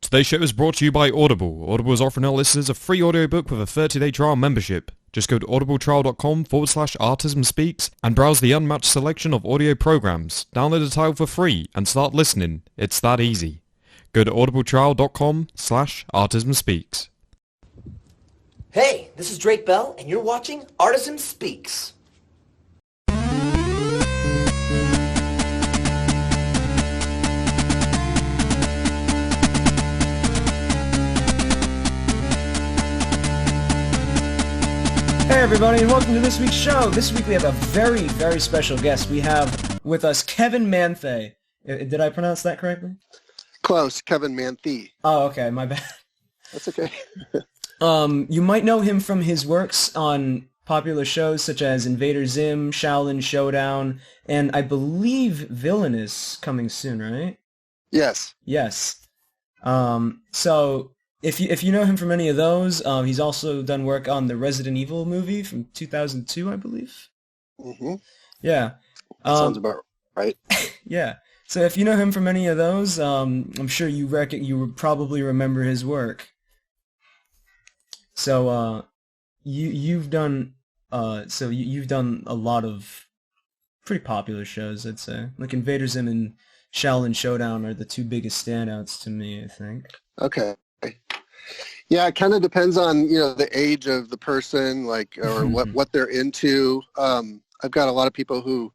Today's show is brought to you by Audible. Audible is offering our listeners a free audiobook with a 30-day trial membership. Just go to audibletrial.com/Artism Speaks and browse the unmatched selection of audio programs. Download the title for free and start listening. It's that easy. Go to audibletrial.com/Artism Speaks. Hey, this is Drake Bell, and you're watching Artism Speaks. Hey everybody, and welcome to this week's show. This week we have a very, very special guest. We have with us Kevin Manthei. Did I pronounce that correctly? Close, Kevin Manthei. Oh, okay, my bad. That's okay. You might know him from his works on popular shows such as Invader Zim, Shaolin Showdown, and I believe Villain is coming soon, right? Yes. Yes. So if you know him from any of those, he's also done work on the Resident Evil movie from 2002, I believe. Mm-hmm. Yeah. Sounds about right. Yeah. So if you know him from any of those, I'm sure you would probably remember his work. So you've done you've done a lot of pretty popular shows, I'd say. Like Invader Zim and Shaolin Showdown are the two biggest standouts to me, I think. Okay. Yeah, it kind of depends on, the age of the person, like, or what they're into. I've got a lot of people who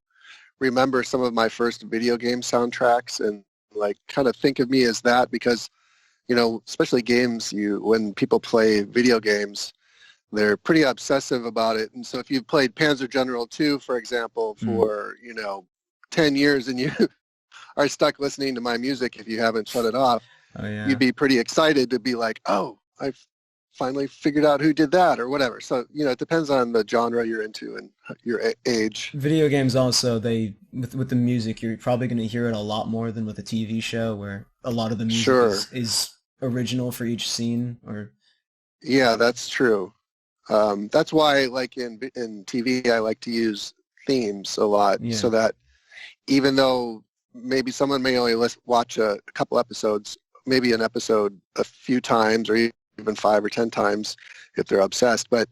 remember some of my first video game soundtracks and like kind of think of me as that because, especially games, when people play video games, they're pretty obsessive about it. And so if you've played Panzer General 2, for example, for, 10 years and you are stuck listening to my music if you haven't shut it off, you'd be pretty excited to be like, oh, I've finally figured out who did that or whatever. So, it depends on the genre you're into and your age. Video games also, with the music, you're probably going to hear it a lot more than with a TV show where a lot of the music is original for each scene. Yeah, that's true. That's why, like in TV, I like to use themes a lot so that even though maybe someone may only watch a couple episodes, maybe an episode a few times or even 5 or 10 times if they're obsessed. But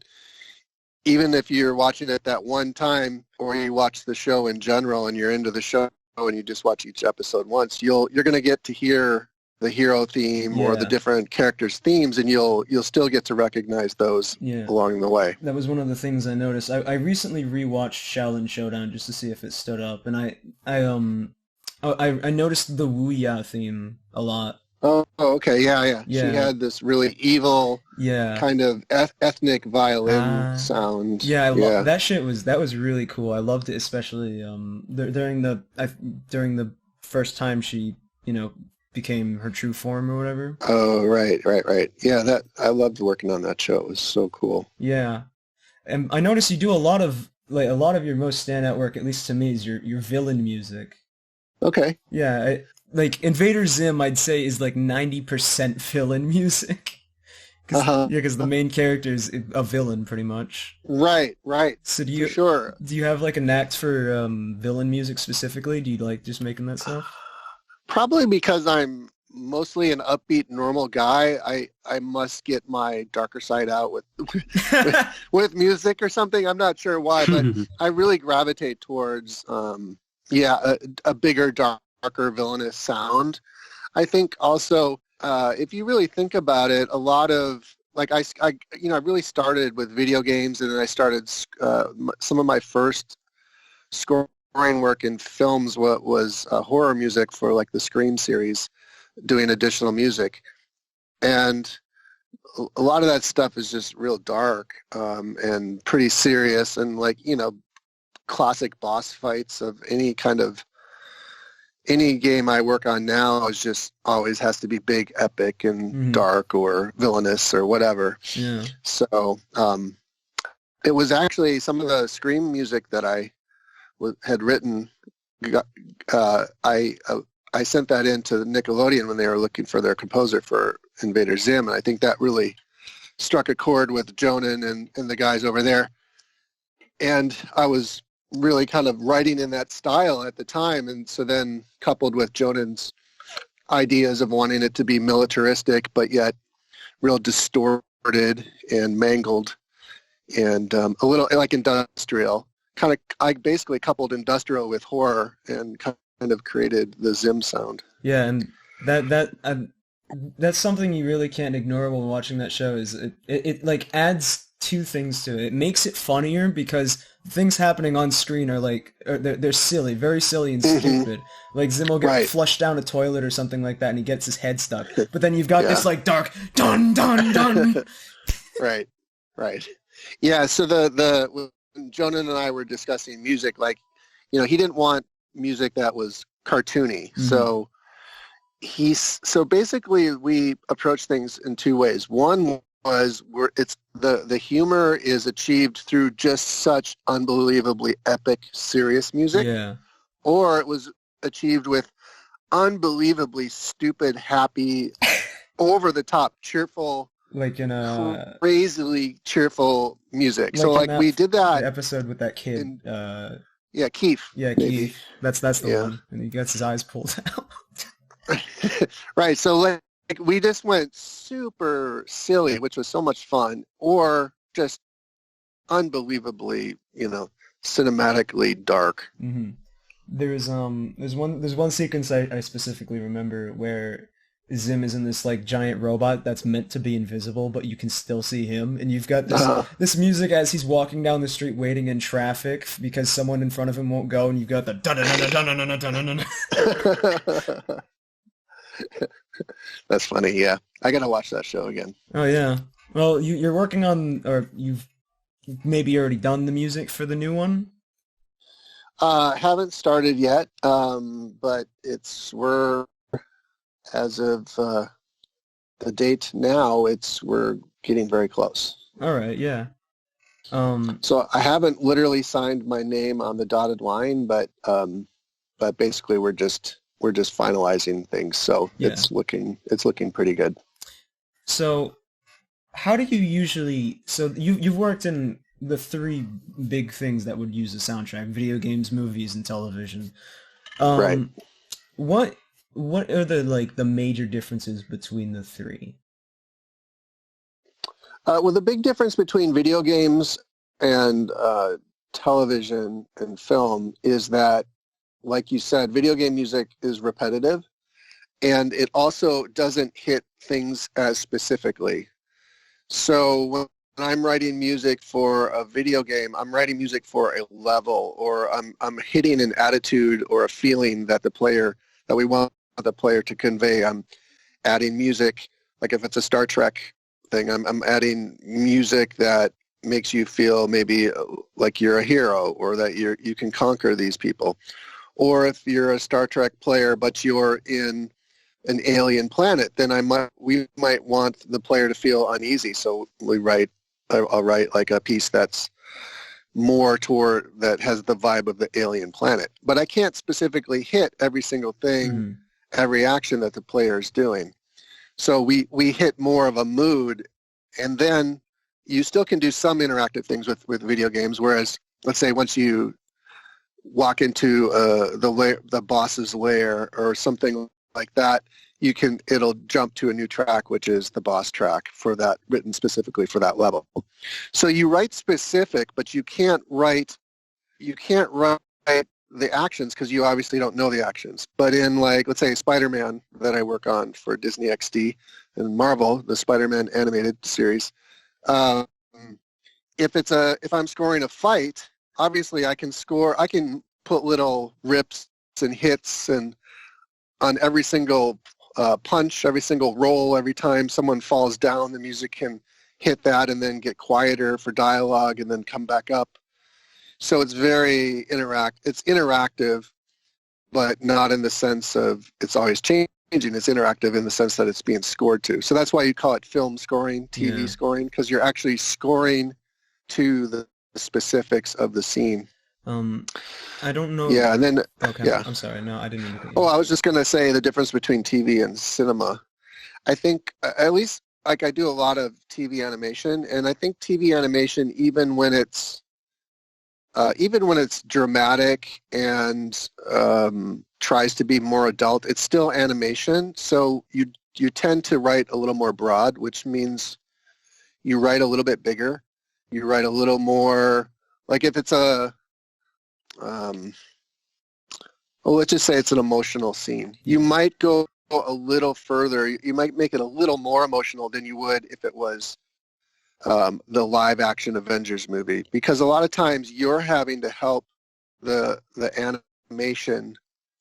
even if you're watching it that one time or you watch the show in general and you're into the show and you just watch each episode once, you're going to get to hear the hero theme or the different characters' themes, and you'll still get to recognize those along the way. That was one of the things I noticed. I recently rewatched Shaolin Showdown just to see if it stood up, and I noticed the Wu Ya theme a lot. Oh, okay, yeah. She had this really evil, kind of ethnic violin sound. Yeah, that shit that was really cool. I loved it, especially during the first time she, became her true form or whatever. Oh, right. Yeah, I loved working on that show. It was so cool. Yeah, and I noticed you do a lot of your most standout work, at least to me, is your villain music. Okay. Yeah, like Invader Zim, I'd say is like 90% villain music. Because the main character is a villain, pretty much. Right. So do you have like a knack for villain music specifically? Do you like just making that stuff? Probably because I'm mostly an upbeat, normal guy. I must get my darker side out with music or something. I'm not sure why, but I really gravitate towards a bigger, darker, villainous sound. I think also, if you really think about it, a lot of I really started with video games, and then I started some of my first scoring work in films was horror music for like the Scream series, doing additional music, and a lot of that stuff is just real dark and pretty serious, and classic boss fights of any game I work on now is just always has to be big, epic, and dark or villainous or whatever. Yeah. So it was actually some of the Scream music that I had written. I sent that in to Nickelodeon when they were looking for their composer for Invader Zim, and I think that really struck a chord with Jonan and the guys over there. And I was really kind of writing in that style at the time, and so then coupled with Jonan's ideas of wanting it to be militaristic, but yet real distorted and mangled, and a little like industrial. I basically coupled industrial with horror and kind of created the Zim sound. Yeah, and that's something you really can't ignore when watching that show. Is it like adds two things to it. It makes it funnier because things happening on screen are like they're silly, very silly and stupid. Like Zim will get flushed down a toilet or something like that, and he gets his head stuck. But then you've got this like dark dun dun dun. Right. Yeah. So when Jonan and I were discussing music, like, he didn't want music that was cartoony. So basically we approach things in two ways. One was the humor is achieved through just such unbelievably epic, serious music. Yeah. Or it was achieved with unbelievably stupid, happy, over the top, cheerful, like in a crazily cheerful music. So like we did that episode with that kid. Keith. Yeah, maybe. Keith. That's the one, and he gets his eyes pulled out. Right. So like we just went super silly, which was so much fun, or just unbelievably, cinematically dark. Mm-hmm. There's one sequence I specifically remember where Zim is in this like giant robot that's meant to be invisible, but you can still see him, and you've got this music as he's walking down the street waiting in traffic because someone in front of him won't go, and you've got the dun-dun-dun-dun-dun-dun-dun-dun. That's funny. Yeah, I gotta watch that show again. Oh yeah. Well, you're working on, or you've maybe already done the music for the new one. Haven't started yet, but we're as of the date now, we're getting very close. All right. Yeah. So I haven't literally signed my name on the dotted line, but basically we're just finalizing things. So it's looking pretty good. So how do you usually, you've worked in the three big things that would use a soundtrack: video games, movies, and television. Right. What are the major differences between the three? Well, the big difference between video games and television and film is that, like you said, video game music is repetitive, and it also doesn't hit things as specifically. So when I'm writing music for a video game, I'm writing music for a level, or I'm hitting an attitude or a feeling that we want the player to convey. I'm adding music, like if it's a Star Trek thing, I'm adding music that makes you feel maybe like you're a hero, or that you can conquer these people. Or if you're a Star Trek player but you're in an alien planet, then we might want the player to feel uneasy. So I'll write like a piece that's more that has the vibe of the alien planet. But I can't specifically hit every single thing, every action that the player is doing. So we hit more of a mood, and then you still can do some interactive things with video games, whereas let's say once you walk into the boss's lair or something like that, it'll jump to a new track, which is the boss track written specifically for that level. So you write specific, but you can't write the actions because you obviously don't know the actions. But in, like, let's say Spider-Man that I work on for Disney XD and Marvel, the Spider-Man animated series, if I'm scoring a fight, obviously I can put little rips and hits and on every single punch, every single roll, every time someone falls down, the music can hit that and then get quieter for dialogue and then come back up. So it's very it's interactive, but not in the sense of it's always changing. It's interactive in the sense that it's being scored to. So that's why you call it film scoring, TV scoring, because you're actually scoring to the specifics of the scene. I don't know. Yeah, and then I'm sorry. No, I didn't mean to. Oh, I was just going to say the difference between TV and cinema. I think at least like I do a lot of TV animation, and I think TV animation, even when it's dramatic and tries to be more adult. It's still animation, so you tend to write a little more broad, which means you write a little bit bigger. You write a little more, like if it's a, well, let's just say it's an emotional scene. You might go a little further. You might make it a little more emotional than you would if it was the live action Avengers movie, because a lot of times you're having to help the animation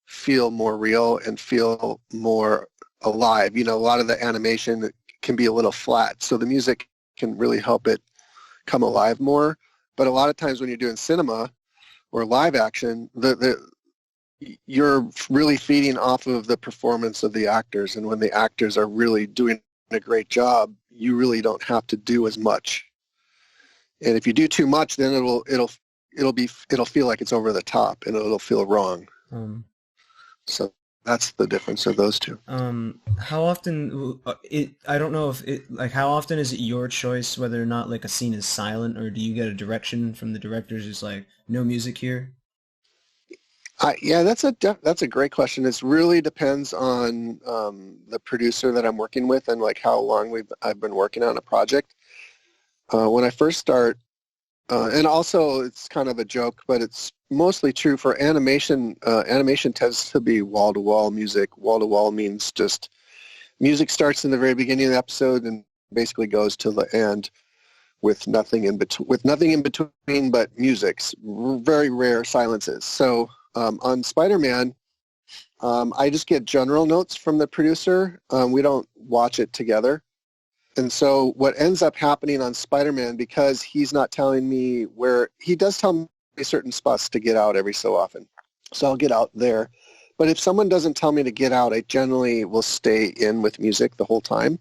feel more real and feel more alive. You know, a lot of the animation can be a little flat, so the music can really help it come alive more. But a lot of times when you're doing cinema or live action, you're really feeding off of the performance of the actors, and when the actors are really doing a great job, you really don't have to do as much. And if you do too much, then it'll feel like it's over the top, and it'll feel wrong. So that's the difference of those two. How often I don't know if it, like, how often is it your choice whether or not like a scene is silent, or do you get a direction from the directors just like no music here? Yeah, that's a great question. It really depends on the producer that I'm working with and like how long I've been working on a project. When I first start, and also it's kind of a joke, but it's mostly true for animation. Animation tends to be wall-to-wall music. Wall-to-wall means just music starts in the very beginning of the episode and basically goes to the end with nothing in between but music. Very rare silences. So on Spider-Man, I just get general notes from the producer. We don't watch it together. And so what ends up happening on Spider-Man, because he's not telling me where, he does tell me certain spots to get out every so often. So I'll get out there. But if someone doesn't tell me to get out, I generally will stay in with music the whole time.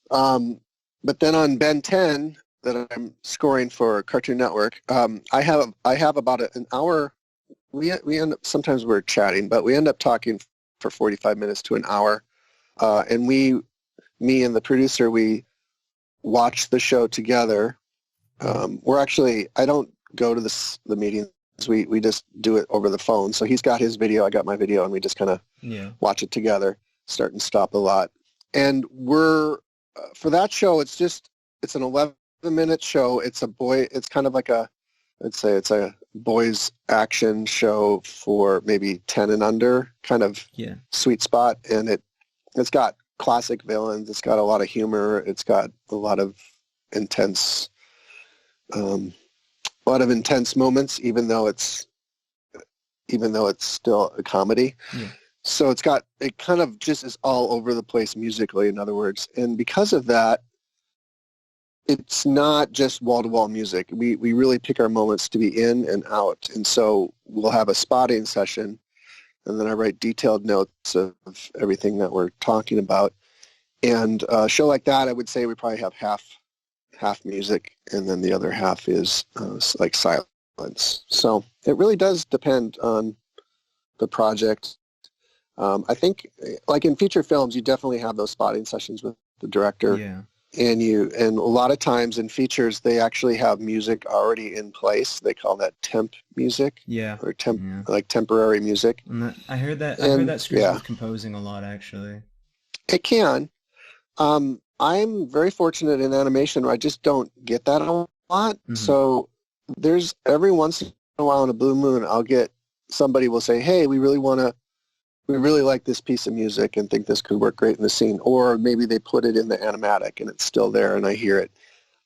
But then on Ben 10, that I'm scoring for Cartoon Network, I have about an hour. We end up, sometimes we're chatting, but we end up talking for 45 minutes to an hour. And me and the producer, we watch the show together. We're actually, I don't go to the meetings. We just do it over the phone. So he's got his video, I got my video, and we just kind of watch it together, start and stop a lot. And we're, for that show, it's an 11-minute show. It's kind of like I'd say it's a boys action show for maybe 10 and under, kind of sweet spot. And it's got classic villains. It's got a lot of humor. It's got a lot of intense moments, even though it's still a comedy. So it kind of just is all over the place musically, in other words. And because of that, it's not just wall-to-wall music. We really pick our moments to be in and out. And so we'll have a spotting session, and then I write detailed notes of everything that we're talking about. And a show like that, I would say we probably have half music, and then the other half is like silence. So it really does depend on the project. I think, like in feature films, you definitely have those spotting sessions with the director. Yeah. And a lot of times in features, they actually have music already in place. They call that temp music. Yeah. Or like temporary music. And I heard that screws with composing a lot, actually. It can. I'm very fortunate in animation where I just don't get that a lot. Mm-hmm. So there's every once in a while on a blue moon, I'll get somebody will say, hey, we really like this piece of music and think this could work great in the scene. Or maybe they put it in the animatic and it's still there and I hear it.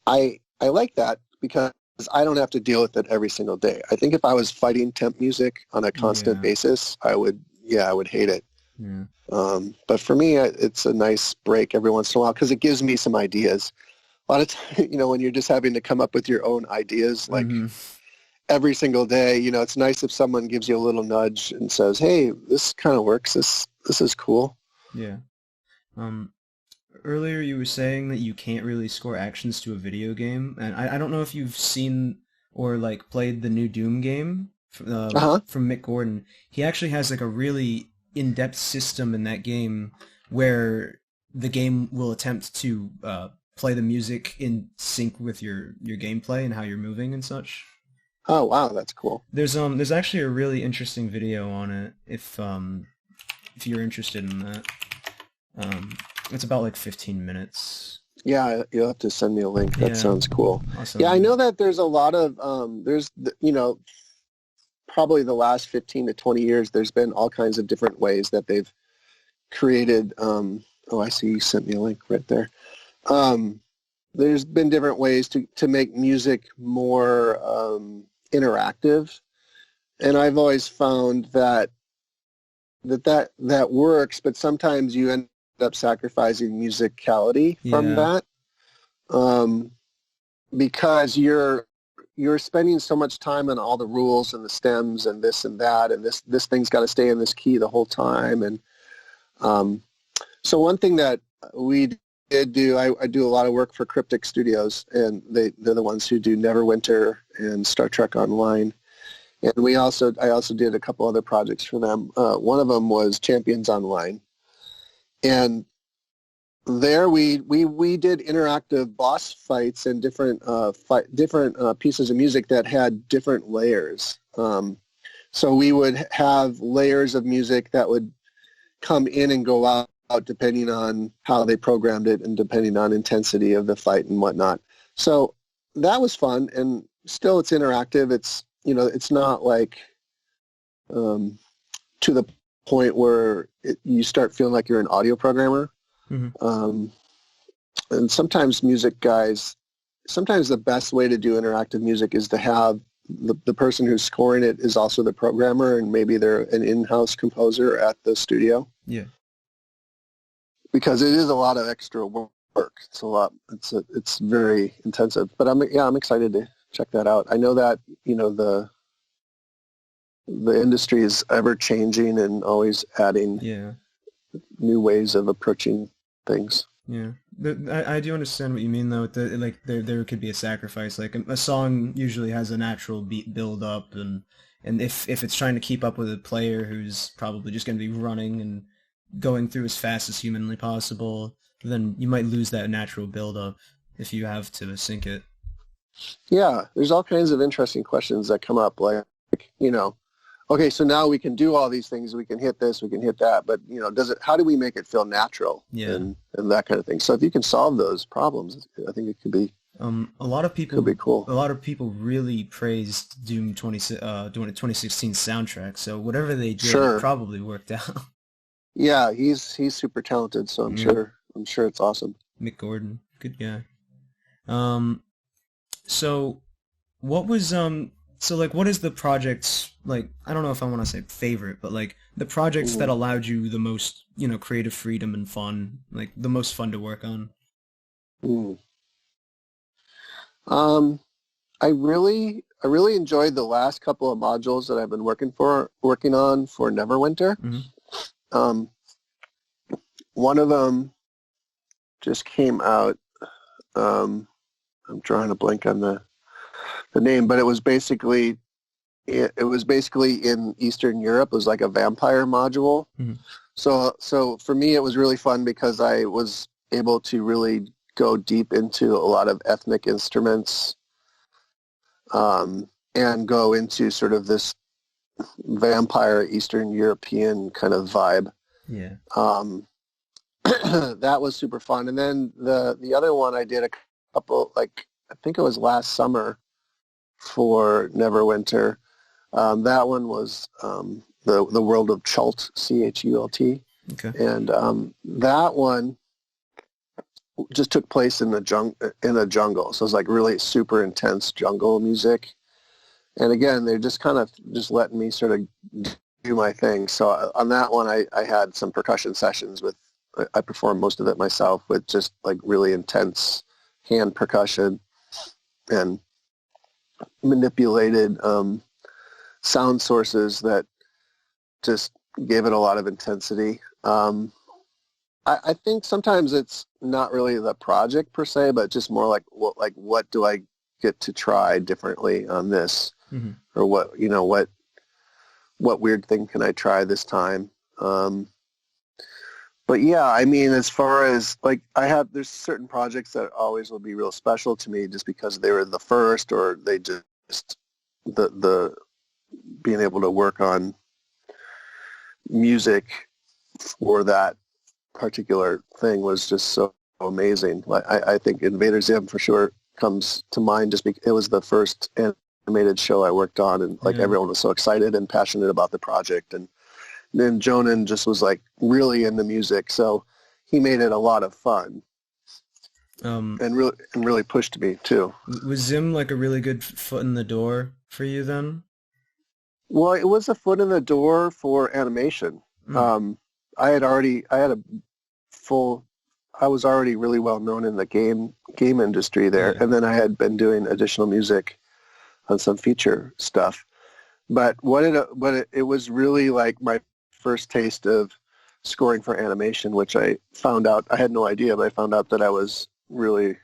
I like that because I don't have to deal with it every single day. I think if I was fighting temp music on a constant basis, I would hate it. Yeah. But for me, it's a nice break every once in a while because it gives me some ideas. A lot of times, when you're just having to come up with your own ideas, like every single day, it's nice if someone gives you a little nudge and says, hey, this kind of works. This is cool. Yeah. Earlier you were saying that you can't really score actions to a video game, and I don't know if you've seen or like played the new Doom game from Mick Gordon. He actually has like a really in-depth system in that game where the game will attempt to play the music in sync with your gameplay and how you're moving and such. Oh wow, that's cool. There's actually a really interesting video on it if you're interested in that. It's about like 15 minutes. Yeah, you'll have to send me a link. That sounds cool. Awesome. Yeah, I know that there's a lot of probably the last 15 to 20 years, there's been all kinds of different ways that they've created. I see you sent me a link right there. There's been different ways to make music more interactive, and I've always found that works, but sometimes you end up sacrificing musicality from that, because you're spending so much time on all the rules and the stems and this and that, and this thing's got to stay in this key the whole time. And so one thing that we did do, I do a lot of work for Cryptic Studios, and they're the ones who do Neverwinter and Star Trek Online. And I also did a couple other projects for them. One of them was Champions Online, and there we did interactive boss fights and different pieces of music that had different layers. So we would have layers of music that would come in and go out depending on how they programmed it and depending on intensity of the fight and whatnot. So that was fun, and still it's interactive. It's not like to the point where you start feeling like you're an audio programmer. Mm-hmm. And sometimes the best way to do interactive music is to have the person who's scoring it is also the programmer, and maybe they're an in-house composer at the studio. Yeah. Because it is a lot of extra work. It's a lot. It's very intensive. But I'm excited to check that out. I know that the industry is ever changing and always adding new ways of approaching things. Yeah, I do understand what you mean though. There could be a sacrifice. Like a song usually has a natural beat build up, and if it's trying to keep up with a player who's probably just going to be running and going through as fast as humanly possible, then you might lose that natural build up if you have to sync it. Yeah, there's all kinds of interesting questions that come up, like okay, so now we can do all these things. We can hit this, we can hit that, but how do we make it feel natural? Yeah. And that kind of thing. So if you can solve those problems, I think it could be. A lot of people could be cool. A lot of people really praised Doom 2016 soundtrack. So whatever they did, it probably worked out. Yeah, he's super talented. So I'm sure it's awesome. Mick Gordon, good guy. So what was So, what is the project's, I don't know if I want to say favorite, but, the projects that allowed you the most, creative freedom and fun, the most fun to work on? I really enjoyed the last couple of modules that I've been working on for Neverwinter. Mm-hmm. One of them just came out. I'm drawing a blank on the name, but it was basically in Eastern Europe. It was like a vampire module. Mm-hmm. So for me, it was really fun because I was able to really go deep into a lot of ethnic instruments, and go into sort of this vampire Eastern European kind of vibe. Yeah. That was super fun. And then the other one I did a couple, I think it was last summer for Neverwinter. That one was the world of Chult, C-H-U-L-T. Okay. And that one just took place in a jungle. So it was really super intense jungle music. And again, they're just kind of just letting me sort of do my thing. So on that one, I had some percussion sessions I performed most of it myself with just really intense hand percussion and manipulated sound sources that just gave it a lot of intensity. I think sometimes it's not really the project per se, but just more what do I get to try differently on this, mm-hmm. or what weird thing can I try this time? But yeah, I mean, as far as there's certain projects that always will be real special to me just because they were the first, or they just the being able to work on music for that particular thing was just so amazing. Like I think Invader Zim for sure comes to mind just because it was the first animated show I worked on, and like everyone was so excited and passionate about the project, and then Jonan just was like really into music, so he made it a lot of fun. And really pushed me too. Was Zim like a really good foot in the door for you then? Well, it was a foot in the door for animation. I was already really well known in the game industry there, and then I had been doing additional music on some feature stuff. But it was really like my first taste of scoring for animation, which I found out, I had no idea, but I found out that I was really,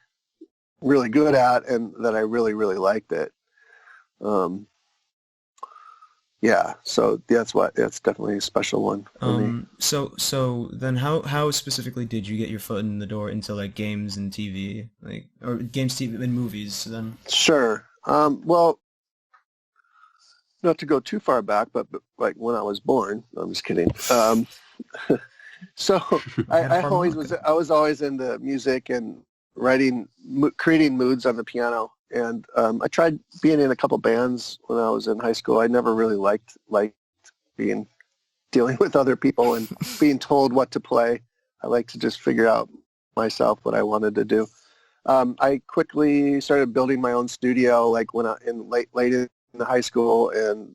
really good at, and that I really, really liked it. Yeah, so that's definitely a special one for me. So then how specifically did you get your foot in the door into like games and TV, or games, TV, and movies then? Sure. Well, not to go too far back, but like when I was born, I'm just kidding. So I was always into music and writing, creating moods on the piano. And I tried being in a couple bands when I was in high school. I never really liked dealing with other people and being told what to play. I like to just figure out myself what I wanted to do. I quickly started building my own studio, like when late in the high school, and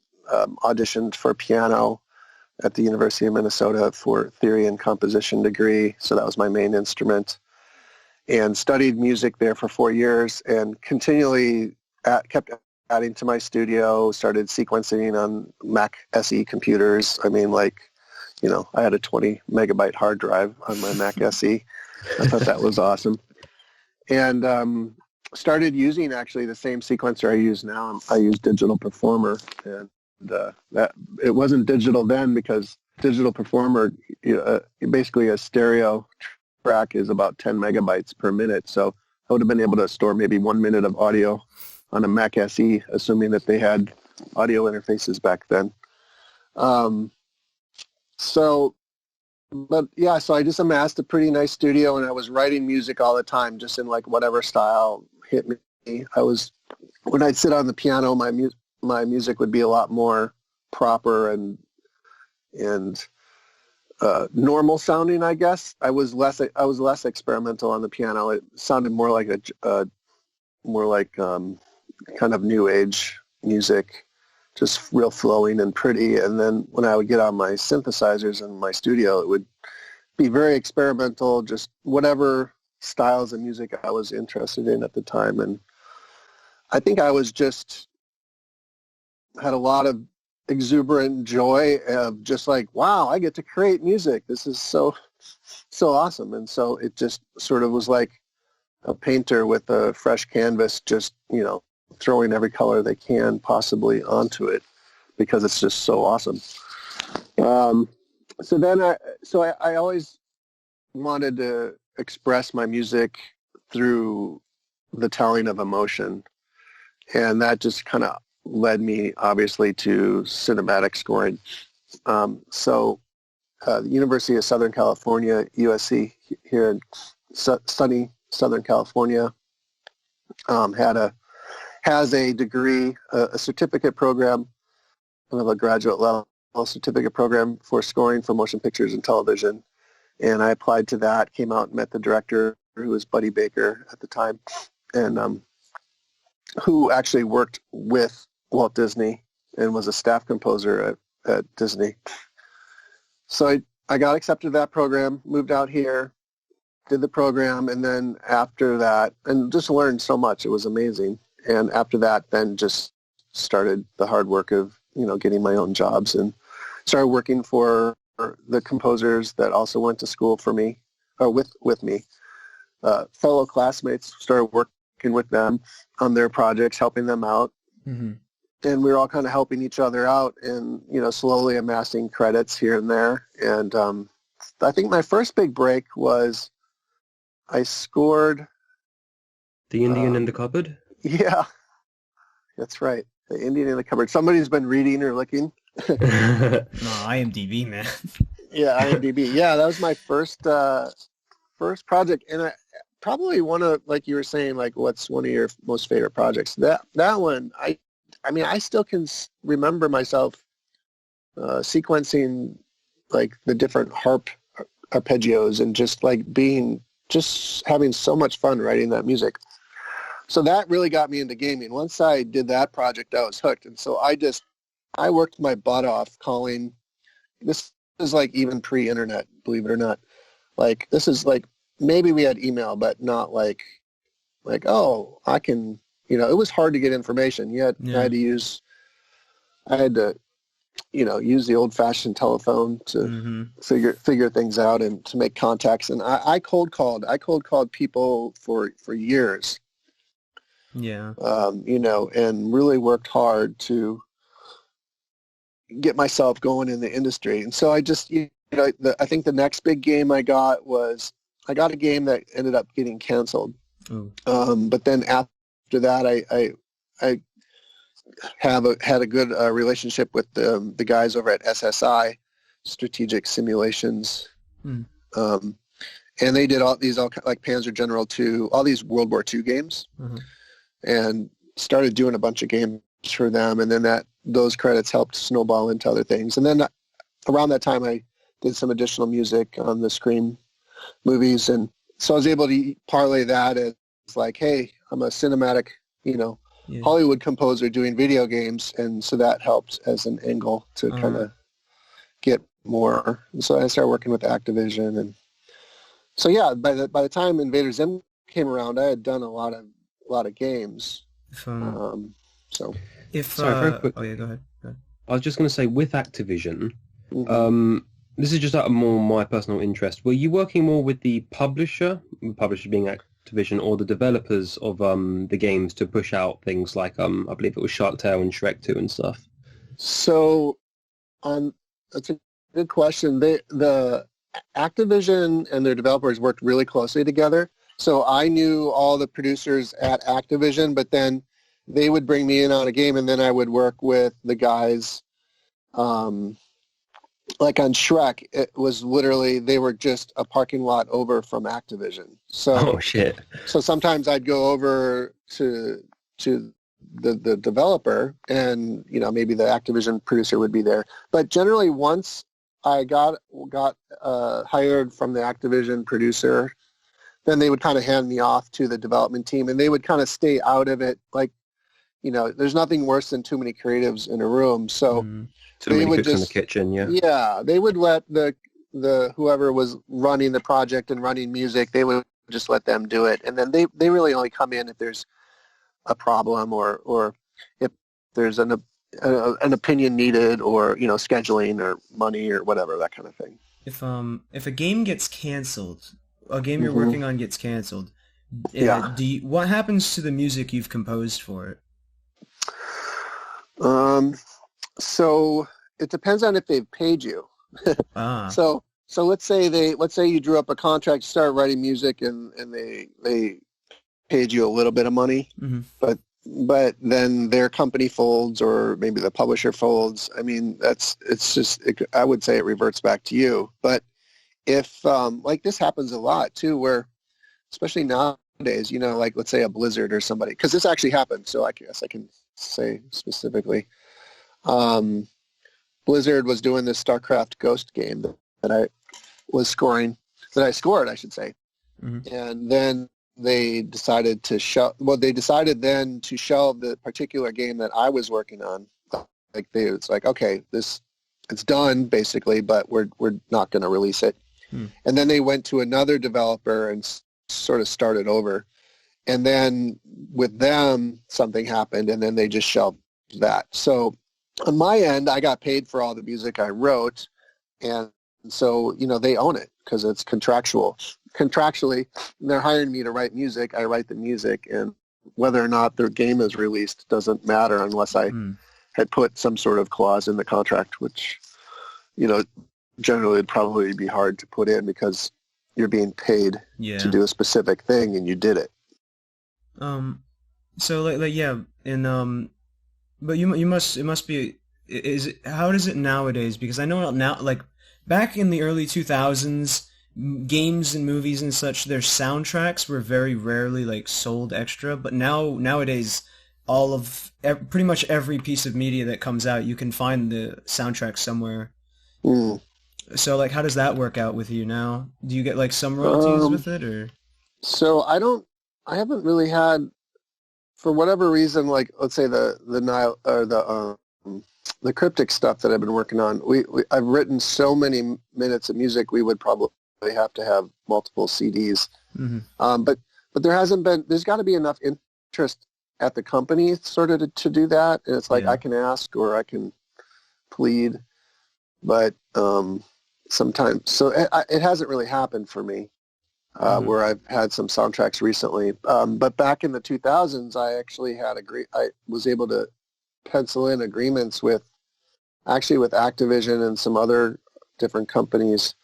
auditioned for piano at the University of Minnesota for theory and composition degree. So that was my main instrument. And studied music there for 4 years, and continually kept adding to my studio, started sequencing on Mac SE computers. I mean, I had a 20 megabyte hard drive on my Mac SE. I thought that was awesome. And started using actually the same sequencer I use now. I use Digital Performer, and that it wasn't digital then, because Digital Performer, basically a stereo track is about 10 megabytes per minute, so I would have been able to store maybe 1 minute of audio on a Mac SE, assuming that they had audio interfaces back then. So I just amassed a pretty nice studio, and I was writing music all the time, just in like whatever style hit me. When I'd sit on the piano, my music would be a lot more proper and normal sounding, I guess. I was less experimental on the piano. It sounded more like kind of new age music, just real flowing and pretty. And then when I would get on my synthesizers in my studio, it would be very experimental, just whatever styles of music I was interested in at the time. And I think I was just had a lot of exuberant joy of just like, wow, I get to create music. This is so awesome. And so it just sort of was like a painter with a fresh canvas, just, throwing every color they can possibly onto it, because it's just so awesome. So I always wanted to express my music through the telling of emotion. And that just kind of led me, obviously, to cinematic scoring. The University of Southern California, USC, here in sunny Southern California, has a degree, a certificate program, kind of a graduate level certificate program for scoring for motion pictures and television. And I applied to that, came out and met the director, who was Buddy Baker at the time, and who actually worked with Walt Disney and was a staff composer at Disney. So I got accepted to that program, moved out here, did the program, and then after that, and just learned so much. It was amazing. And after that, then just started the hard work of, getting my own jobs, and started working for the composers that also went to school for me, or with me. Fellow classmates, started working with them on their projects, helping them out. Mm-hmm. And we were all kind of helping each other out, and, slowly amassing credits here and there. And I think my first big break was I scored... The Indian in the Cupboard? Yeah, that's right. The Indian in the cupboard. Somebody's been reading or looking. No, IMDb, man. Yeah, IMDb. Yeah, that was my first project, and I probably one of, like you were saying, like what's one of your most favorite projects? That one, I mean, I still can remember myself sequencing like the different harp arpeggios and just having so much fun writing that music. So that really got me into gaming. Once I did that project, I was hooked. And so I worked my butt off calling. This is like even pre-internet, believe it or not. Like this is like, maybe we had email, but not like, oh, I can, it was hard to get information. I had to use the old-fashioned telephone to figure things out and to make contacts. And I cold called people for years. Yeah. And really worked hard to get myself going in the industry. And so I just, I think the next big game I got a game that ended up getting canceled. But then after that, I had a good relationship with the guys over at SSI, Strategic Simulations. And they did all like Panzer General 2, all these World War II games. And started doing a bunch of games for them, and then those credits helped snowball into other things. And then around that time, I did some additional music on the Scream movies, and so I was able to parlay that as like, hey, I'm a cinematic, Hollywood composer doing video games, and so that helped as an angle to kind of get more. And so I started working with Activision, and so yeah, by the time Invader Zim came around, I had done a lot of games. So sorry, very quick. Oh yeah, go ahead. I was just going to say, with Activision, this is just out of more my personal interest. Were you working more with the publisher being Activision, or the developers of the games to push out things like I believe it was Shark Tale and Shrek 2 and stuff? So, that's a good question. The Activision and their developers worked really closely together. So I knew all the producers at Activision, but then they would bring me in on a game, and then I would work with the guys. Like on Shrek, it was literally, they were just a parking lot over from Activision. So, oh shit! So sometimes I'd go over to the developer, and maybe the Activision producer would be there. But generally, once I got hired from the Activision producer, then they would kind of hand me off to the development team, and they would kind of stay out of it. Like, there's nothing worse than too many creatives in a room. So they would just in the kitchen, yeah, they would let the whoever was running the project and running music, they would just let them do it, and then they really only come in if there's a problem or if there's an opinion needed, or scheduling or money or whatever, that kind of thing. If a game gets canceled. A game you're working on gets canceled. What happens to the music you've composed for it? So it depends on if they've paid you. So let's say you drew up a contract to start writing music, and they paid you a little bit of money, but then their company folds, or maybe the publisher folds. I mean, I would say it reverts back to you. But if like this happens a lot too, where especially nowadays, like let's say a Blizzard or somebody, because this actually happened, so I guess I can say specifically. Blizzard was doing this StarCraft Ghost game that I scored, I should say, and then they decided to shelve the particular game that I was working on. Like it's like, okay, it's done basically, but we're not going to release it. And then they went to another developer and sort of started over. And then with them, something happened, and then they just shelved that. So on my end, I got paid for all the music I wrote, and so, they own it because it's contractual. Contractually, they're hiring me to write music. I write the music, and whether or not their game is released doesn't matter unless I had put some sort of clause in the contract, which, generally it'd probably be hard to put in because you're being paid to do a specific thing and you did it. So in But it must be, how is it nowadays? Because I know now, like, back in the early 2000s, games and movies and such, their soundtracks were very rarely, like, sold extra, but nowadays, pretty much every piece of media that comes out, you can find the soundtrack somewhere. Mm. So, like, how does that work out with you now? Do you get, like, some royalties with it, or? So I haven't really had, for whatever reason, like, let's say the Nile or the cryptic stuff that I've been working on. I've written so many minutes of music, we would probably have to have multiple CDs. Mm-hmm. But there's got to be enough interest at the company sort of to do that. And it's like, I can ask or I can plead, but sometimes, so it hasn't really happened for me. Where I've had some soundtracks recently. But back in the 2000s, I actually I was able to pencil in agreements with Activision and some other different companies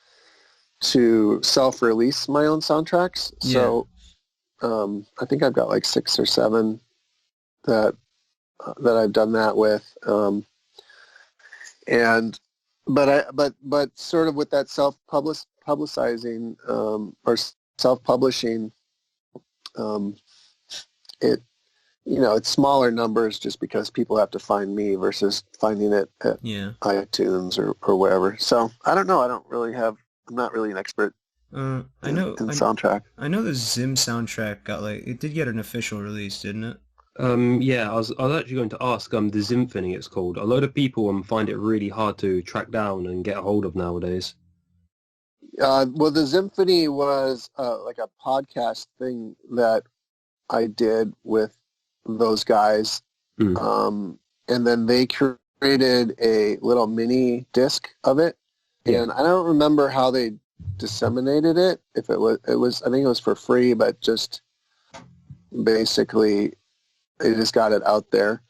to self-release my own soundtracks. Yeah. So I think I've got like 6 or 7 that I've done that with. But sort of with that self-publicizing or self-publishing, it's smaller numbers just because people have to find me versus finding it at iTunes or wherever. So I don't know. I'm not really an expert in soundtrack. I know the Zim soundtrack it did get an official release, didn't it? Yeah, I was actually going to ask, the Symphony it's called. A lot of people find it really hard to track down and get a hold of nowadays. Well, the Symphony was like a podcast thing that I did with those guys. And then they created a little mini disc of it. Yeah. And I don't remember how they disseminated it. If it was, I think it was for free, but just basically they just got it out there.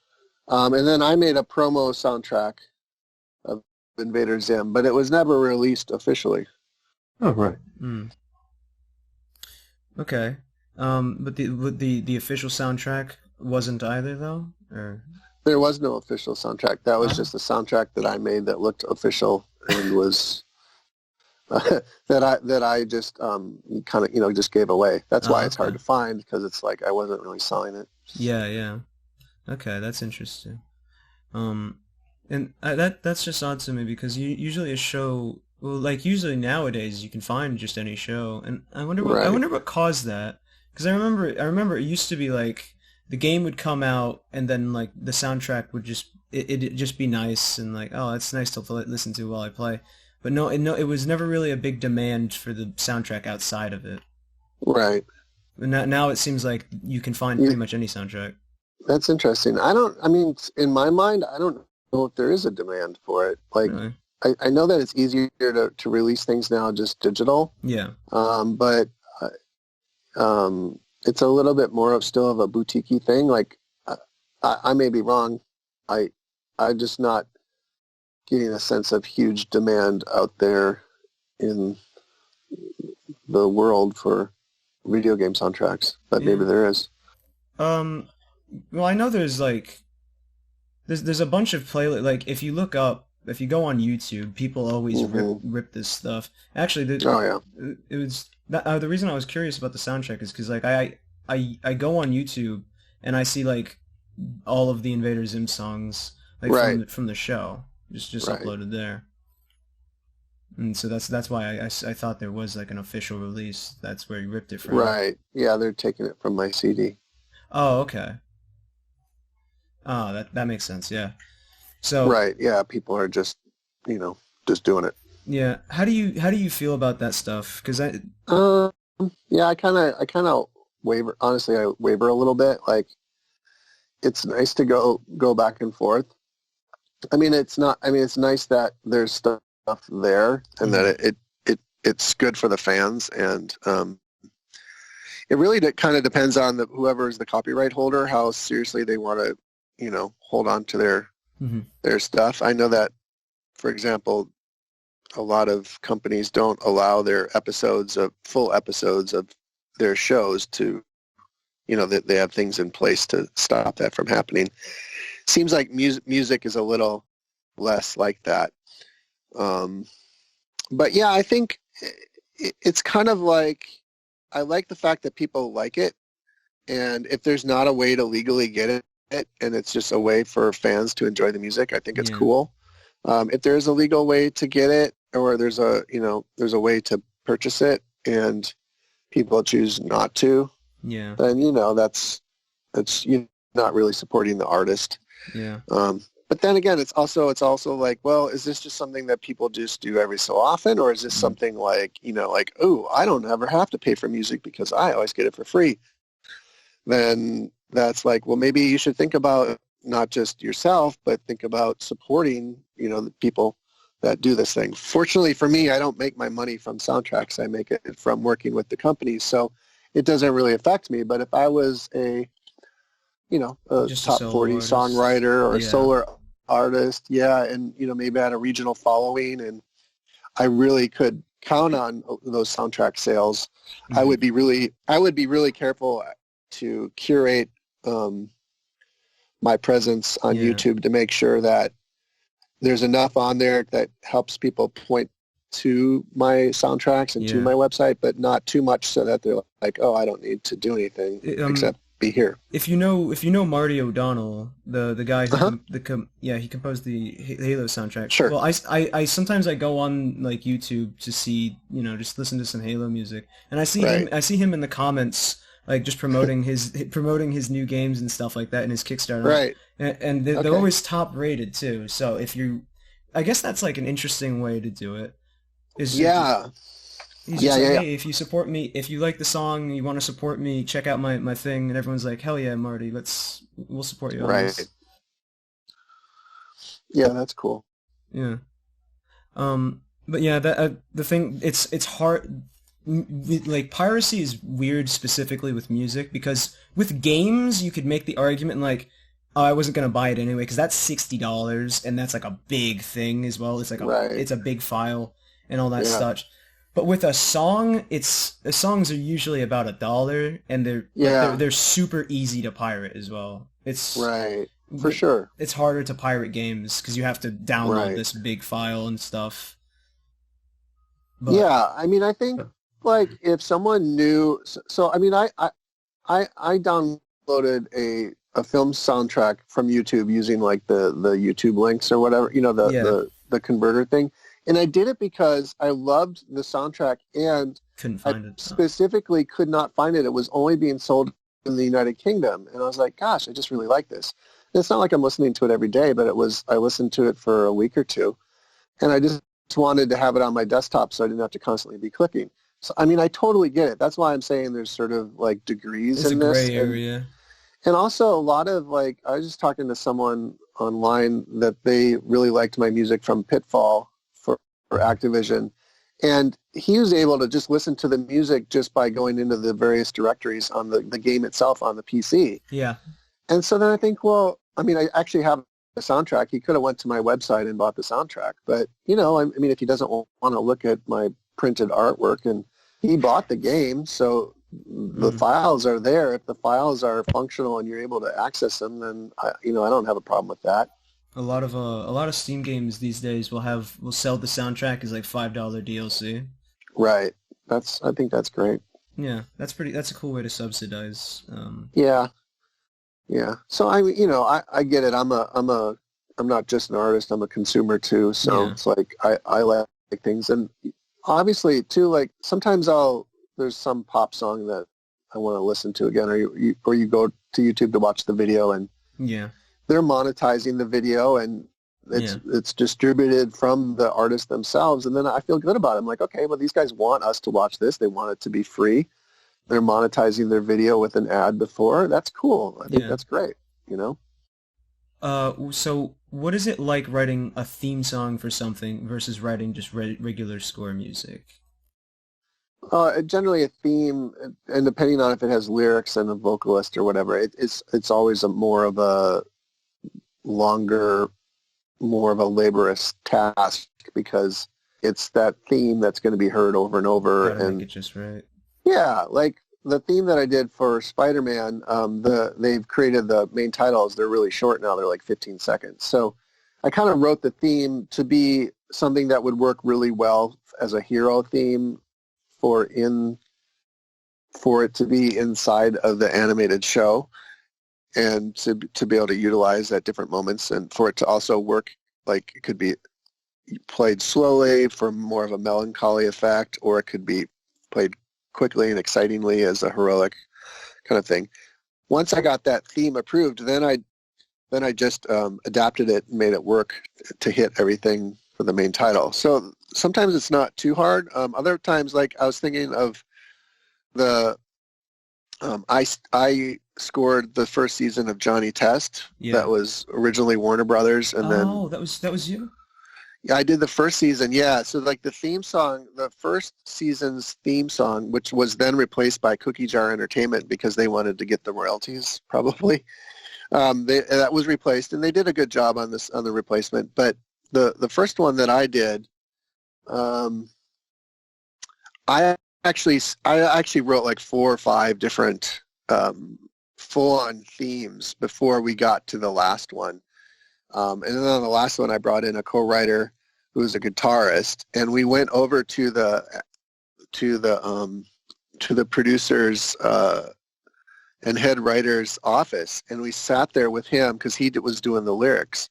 And then I made a promo soundtrack of Invader Zim, but it was never released officially. Oh, right. Mm. Okay. But the official soundtrack wasn't either, though? Or? There was no official soundtrack. That was just a soundtrack that I made that looked official and was that I just kind of just gave away. That's why it's hard to find, because it's like I wasn't really selling it. Yeah. Okay, that's interesting. And that's just odd to me, because usually a show, well, like usually nowadays you can find just any show, and I wonder what caused that, because I remember it used to be like the game would come out and then like the soundtrack would it'd just be nice and like, oh, it's nice to listen to while I play. But no, it was never really a big demand for the soundtrack outside of it. Right. Now it seems like you can find pretty much any soundtrack. That's interesting. In my mind, I don't know if there is a demand for it. Like, really? I know that it's easier to release things now just digital. Yeah. But it's a little bit more still of a boutique-y thing. Like, I may be wrong. I'm just not getting a sense of huge demand out there in the world for video game soundtracks, but maybe there is. Well, I know there's like there's a bunch of playlists. Like if you go on YouTube, people always rip this stuff. Actually, it was the reason I was curious about the soundtrack is because like I go on YouTube and I see like all of the Invader Zim songs like from the show just uploaded there. And so that's why I thought there was like an official release. That's where he ripped it from. Right. Yeah, they're taking it from my CD. Oh, okay. Oh, that makes sense. Yeah. So. Right. Yeah. People are just doing it. Yeah. How do you feel about that stuff? Because yeah, I kind of waver. Honestly, I waver a little bit. Like, it's nice to go back and forth. It's nice that there's stuff there and that it's good for the fans, and it really kind of depends on whoever is the copyright holder, how seriously they want to hold on to their stuff. I know that, for example, a lot of companies don't allow their full episodes of their shows to, that they have things in place to stop that from happening. seems like music is a little less like that. But yeah, I think it's kind of like, I like the fact that people like it, and if there's not a way to legally get it, and it's just a way for fans to enjoy the music, I think it's cool. If there's a legal way to get it, or there's a way to purchase it, and people choose not to, then that's you're not really supporting the artist. Yeah. But then again, it's also like, well, is this just something that people just do every so often, or is this something like, like, oh, I don't ever have to pay for music because I always get it for free? Then that's like, well, maybe you should think about not just yourself, but think about supporting, the people that do this thing. Fortunately for me, I don't make my money from soundtracks. I make it from working with the companies, so it doesn't really affect me. But if I was a top 40 artist, songwriter, or a solo artist, and maybe I had a regional following, and I really could count on those soundtrack sales, I would be really careful to curate my presence on YouTube to make sure that there's enough on there that helps people point to my soundtracks and to my website, but not too much so that they're like, oh, I don't need to do anything except be here. If you know Marty O'Donnell, the guy who he composed the Halo soundtrack. Sure. Well, I sometimes I go on like YouTube to see, just listen to some Halo music, and I see him in the comments, like just promoting his new games and stuff like that in his Kickstarter. Right. And they're always top rated too. So I guess that's like an interesting way to do it. He's just like, hey, if you support me, if you like the song, you want to support me, check out my thing, and everyone's like, hell yeah, Marty, we'll support you on this. Yeah, that's cool. Yeah. But yeah, that the thing, it's hard. Like, piracy is weird specifically with music, because with games you could make the argument like, oh, I wasn't gonna buy it anyway because that's $60, and that's like a big thing as well. It's like it's a big file and all that stuff. But with a song, the songs are usually about $1, and they're super easy to pirate as well. It's for sure. It's harder to pirate games because you have to download this big file and stuff. But, I mean, I think like if someone knew, so I mean, I downloaded a film soundtrack from YouTube using like the YouTube links or whatever, the converter thing. And I did it because I loved the soundtrack, and couldn't find it. Specifically could not find it. It was only being sold in the United Kingdom. And I was like, gosh, I just really like this. And it's not like I'm listening to it every day, but I listened to it for a week or two. And I just wanted to have it on my desktop so I didn't have to constantly be clicking. So, I mean, I totally get it. That's why I'm saying there's sort of like degrees in this. It's a gray area. And also a lot of like, I was just talking to someone online that they really liked my music from Pitfall for Activision, and he was able to just listen to the music just by going into the various directories on the game itself on the PC. Yeah. And so then I think, well, I mean, I actually have the soundtrack. He could have went to my website and bought the soundtrack, but I mean, if he doesn't want to look at my printed artwork, and he bought the game, so the files are there. If the files are functional and you're able to access them, then I don't have a problem with that. A lot of Steam games these days will sell the soundtrack as like $5 DLC. Right. I think that's great. Yeah, that's a cool way to subsidize. Yeah. So I get it. I'm not just an artist. I'm a consumer too. So it's like I like things, and obviously too, like sometimes there's some pop song that I want to listen to again, or you go to YouTube to watch the video, and they're monetizing the video, and it's distributed from the artist themselves, and then I feel good about it. I'm like, okay, well, these guys want us to watch this. They want it to be free. They're monetizing their video with an ad before. That's cool. I think that's great, So what is it like writing a theme song for something versus writing just regular score music? Generally a theme, and depending on if it has lyrics and a vocalist or whatever, it's always more of a laborious task, because it's that theme that's going to be heard over and over. Gotta make it just right. Yeah, like the theme that I did for Spider-Man, they've created the main titles. They're really short now. They're like 15 seconds. So I kind of wrote the theme to be something that would work really well as a hero theme for it to be inside of the animated show and to be able to utilize at different moments, and for it to also work, like it could be played slowly for more of a melancholy effect, or it could be played quickly and excitingly as a heroic kind of thing. Once I got that theme approved, then I just adapted it and made it work to hit everything for the main title. So sometimes it's not too hard. Other times, like I was thinking of the I scored the first season of Johnny Test. Yeah. That was originally Warner Brothers, and then that was you. Yeah, I did the first season. Yeah, so like the theme song, the first season's theme song, which was then replaced by Cookie Jar Entertainment because they wanted to get the royalties, probably. That was replaced, and they did a good job on the replacement. But the first one that I did, I actually wrote like 4 or 5 different full-on themes before we got to the last one. And then on the last one, I brought in a co-writer who was a guitarist, and we went over to the producer's and head writer's office, and we sat there with him because he was doing the lyrics.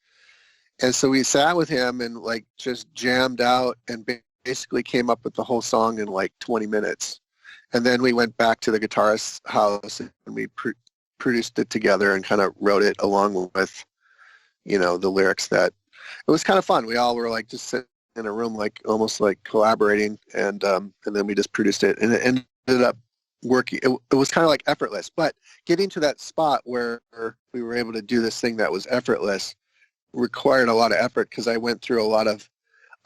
And so we sat with him and like just jammed out and basically came up with the whole song in like 20 minutes. And then we went back to the guitarist's house and we produced it together and kind of wrote it along with, the lyrics. That it was kind of fun. We all were like just sitting in a room, like almost like collaborating, and then we just produced it, and it ended up working. It was kind of like effortless, but getting to that spot where we were able to do this thing that was effortless required a lot of effort, because I went through a lot of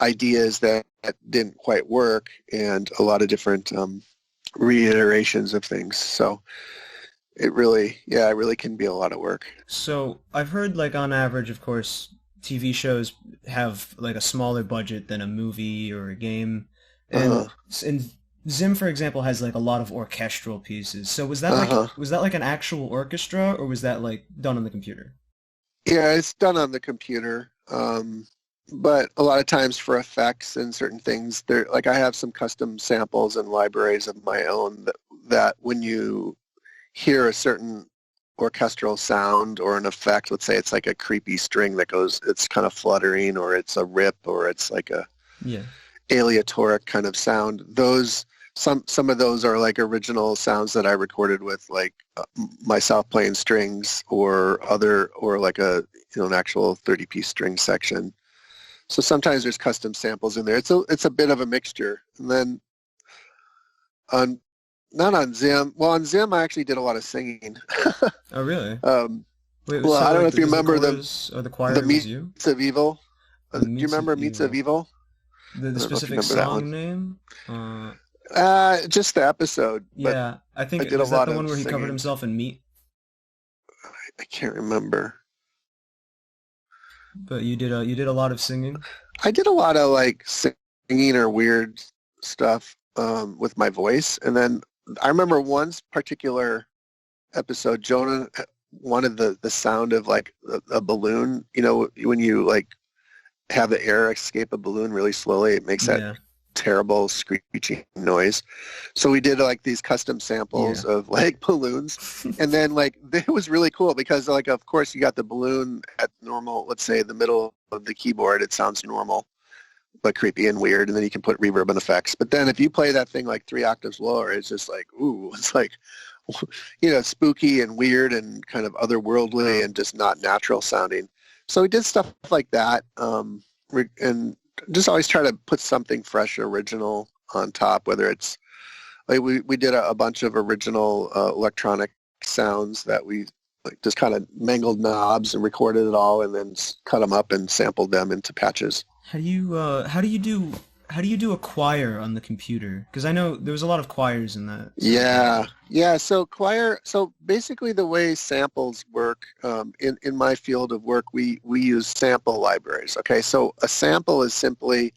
ideas that didn't quite work and a lot of different reiterations of things. So it really can be a lot of work. So I've heard, like, on average, of course, TV shows have like a smaller budget than a movie or a game, and Zim, for example, has like a lot of orchestral pieces. So was that like an actual orchestra, or was that like done on the computer? Yeah, it's done on the computer. But a lot of times for effects and certain things, like I have some custom samples and libraries of my own that when you hear a certain orchestral sound or an effect, let's say it's like a creepy string that goes, it's kind of fluttering, or it's a rip, or it's like a aleatoric kind of sound. Some of those are like original sounds that I recorded with like myself playing strings or like an actual 30-piece string section. So sometimes there's custom samples in there. It's a bit of a mixture. And then not on Zim. Well, on Zim I actually did a lot of singing. Oh, really? Wait, well, so I don't know if you remember the choir the Meats of Evil. Do you remember Meats of Evil? The specific song name? Just the episode. Yeah, I think is that the one where he covered himself in meat? I can't remember. But you did a lot of singing? I did a lot of like singing or weird stuff with my voice, and then I remember one particular episode, Jonah wanted the sound of like a balloon. When you like have the air escape a balloon really slowly, it makes that terrible screeching noise. So we did like these custom samples of like balloons, and then like it was really cool because like of course you got the balloon at normal, let's say the middle of the keyboard, it sounds normal but creepy and weird, and then you can put reverb and effects. But then if you play that thing like 3 octaves lower, it's just like, ooh, it's like spooky and weird and kind of otherworldly and just not natural sounding. So we did stuff like that, and just always try to put something fresh, original on top, whether it's like we did a bunch of original electronic sounds that we like just kind of mangled knobs and recorded it all and then cut them up and sampled them into patches. How do you do a choir on the computer? Because I know there was a lot of choirs in that. Yeah. So choir. So basically, the way samples work in my field of work, we use sample libraries. Okay, so a sample is simply,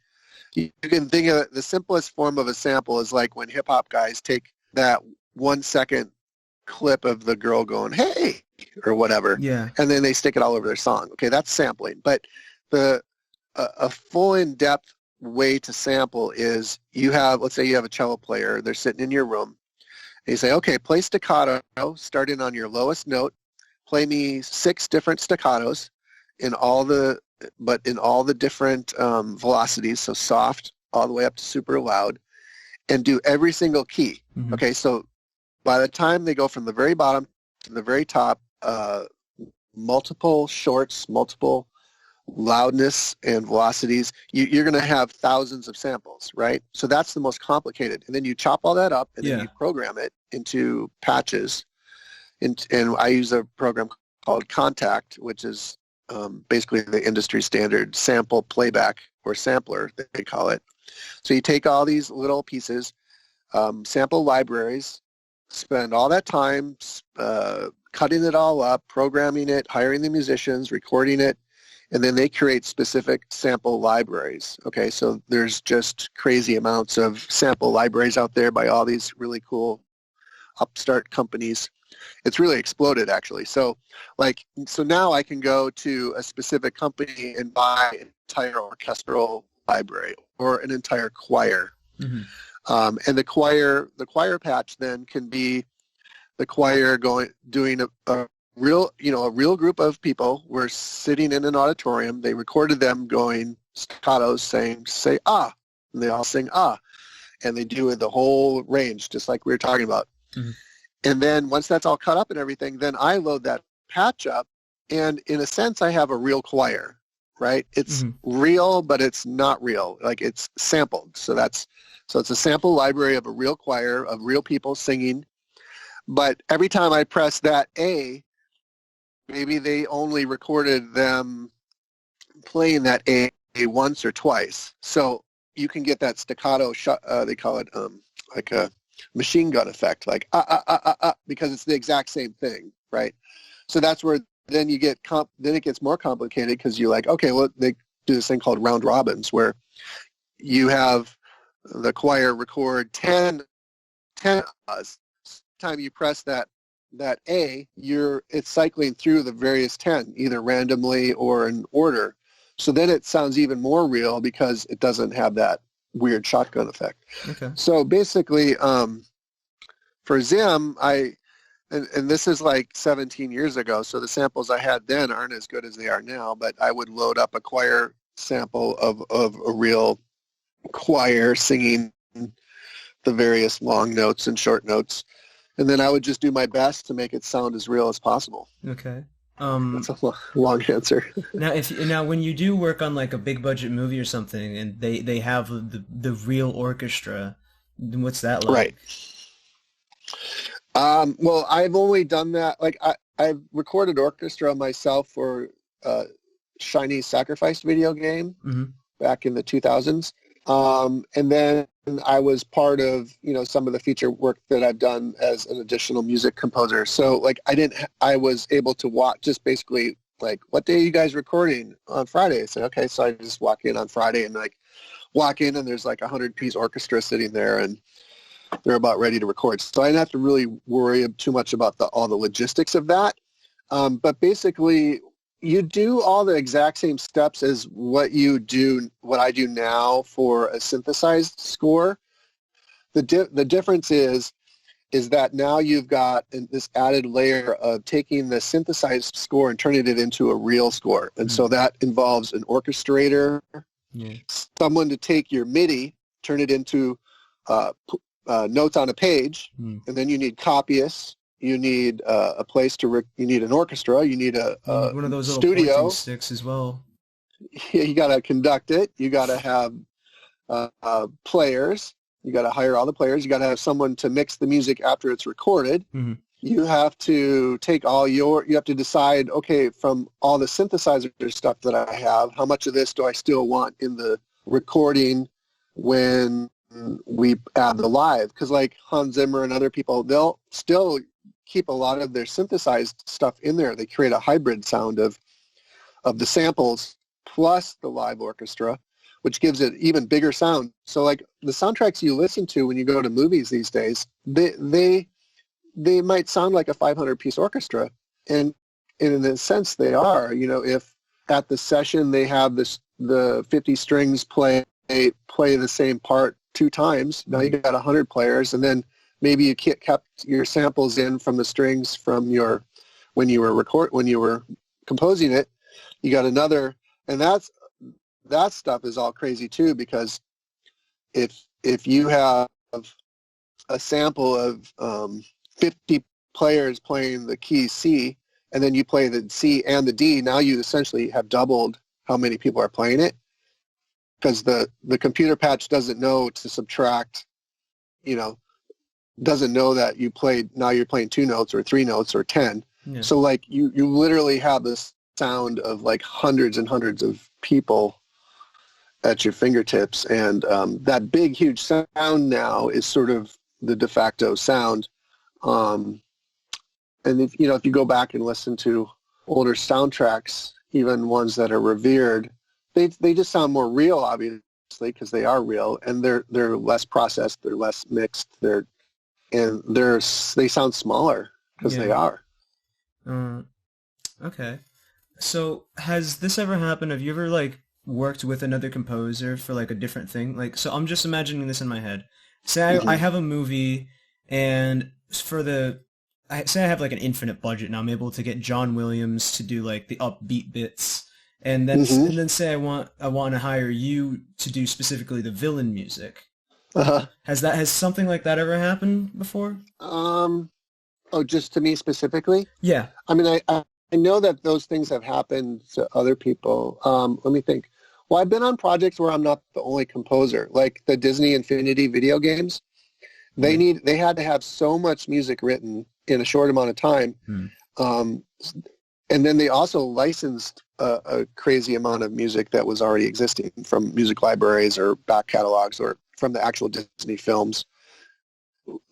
you can think of it, the simplest form of a sample is like when hip hop guys take that 1-second clip of the girl going, hey, or whatever. Yeah. And then they stick it all over their song. Okay, that's sampling. But a full in-depth way to sample is let's say you have a cello player, they're sitting in your room, and you say, okay, play staccato, starting on your lowest note, play me 6 different staccatos in all the different velocities, so soft all the way up to super loud, and do every single key. Mm-hmm. Okay, so by the time they go from the very bottom to the very top, multiple shorts, multiple loudness and velocities, you're going to have thousands of samples, right? So that's the most complicated. And then you chop all that up, and then you program it into patches. And I use a program called Contact, which is basically the industry standard sample playback, or sampler, they call it. So you take all these little pieces, sample libraries, spend all that time cutting it all up, programming it, hiring the musicians, recording it, and then they create specific sample libraries. Okay, so there's just crazy amounts of sample libraries out there by all these really cool upstart companies. It's really exploded, actually. So now I can go to a specific company and buy an entire orchestral library or an entire choir. Mm-hmm. And the choir patch then can be the choir doing a real group of people. We're sitting in an auditorium. They recorded them going staccatos, say ah, and they all sing ah, and they do the whole range, just like we were talking about. Mm-hmm. And then once that's all cut up and everything, then I load that patch up, and in a sense, I have a real choir, right? It's real, but it's not real. Like, it's sampled. So it's a sample library of a real choir of real people singing. But every time I press that A, maybe they only recorded them playing that A once or twice. So you can get that staccato shot. They call it like a machine gun effect, like because it's the exact same thing, right? So that's where then you get then it gets more complicated, because you're like, okay, well, they do this thing called round robins, where you have the choir record 10 A's. Time you press that A, it's cycling through the various 10, either randomly or in order. So then it sounds even more real, because it doesn't have that weird shotgun effect. Okay. So basically, for Zim, and this is like 17 years ago, so the samples I had then aren't as good as they are now, but I would load up a choir sample of a real choir singing the various long notes and short notes, and then I would just do my best to make it sound as real as possible. Okay. That's a long answer. Now, when you do work on like a big budget movie or something, and they have the real orchestra, what's that like? Right. Well, I've only done that. Like, I've recorded orchestra myself for Shiny Sacrifice video game back in the 2000s. And then I was part of, some of the feature work that I've done as an additional music composer. So like I was able to watch, just basically like, what day are you guys recording on Friday? I said, okay. So I just walk in on Friday and walk in, and there's like 100-piece orchestra sitting there, and they're about ready to record. So I didn't have to really worry too much about all the logistics of that. But basically, you do all the exact same steps as what I do now for a synthesized score. The difference is that now you've got this added layer of taking the synthesized score and turning it into a real score. And so that involves an orchestrator, someone to take your MIDI, turn it into notes on a page, and then you need copyists. You need a place you need an orchestra. You need a one of those studio. Little pointing sticks as well. You got to conduct it. You got to have players. You got to hire all the players. You got to have someone to mix the music after it's recorded. Mm-hmm. You have to take you have to decide, okay, from all the synthesizer stuff that I have, how much of this do I still want in the recording when we add the live? Because like Hans Zimmer and other people, they'll still keep a lot of their synthesized stuff in there. They create a hybrid sound of the samples plus the live orchestra, which gives it even bigger sound. So like the soundtracks you listen to when you go to movies these days, they they might sound like a 500-piece orchestra, and in a sense they are. If at the session they have the 50 strings play the same part 2 times, now you got 100 players, and then maybe you kept your samples in from the strings from when you were composing it. You got another, and that stuff is all crazy too, because if you have a sample of 50 players playing the key C, and then you play the C and the D, now you essentially have doubled how many people are playing it, because the computer patch doesn't know to subtract, doesn't know that now you're playing 2 notes or 3 notes or 10. Yeah. So like you literally have this sound of like hundreds and hundreds of people at your fingertips, and that big huge sound now is sort of the de facto sound. And if you go back and listen to older soundtracks, even ones that are revered, they just sound more real, obviously, because they are real, and they're less processed, they're less mixed, they sound smaller because they are. Okay. So has this ever happened? Have you ever like worked with another composer for like a different thing? Like, so I'm just imagining this in my head. Say I have a movie, and say I have like an infinite budget, and I'm able to get John Williams to do like the upbeat bits, and then say I want to hire you to do specifically the villain music. Has something like that ever happened before? Just to me specifically? Yeah. I mean, I know that those things have happened to other people. Let me think. Well, I've been on projects where I'm not the only composer, like the Disney Infinity video games. They had to have so much music written in a short amount of time. And then they also licensed a crazy amount of music that was already existing from music libraries or back catalogs or from the actual Disney films.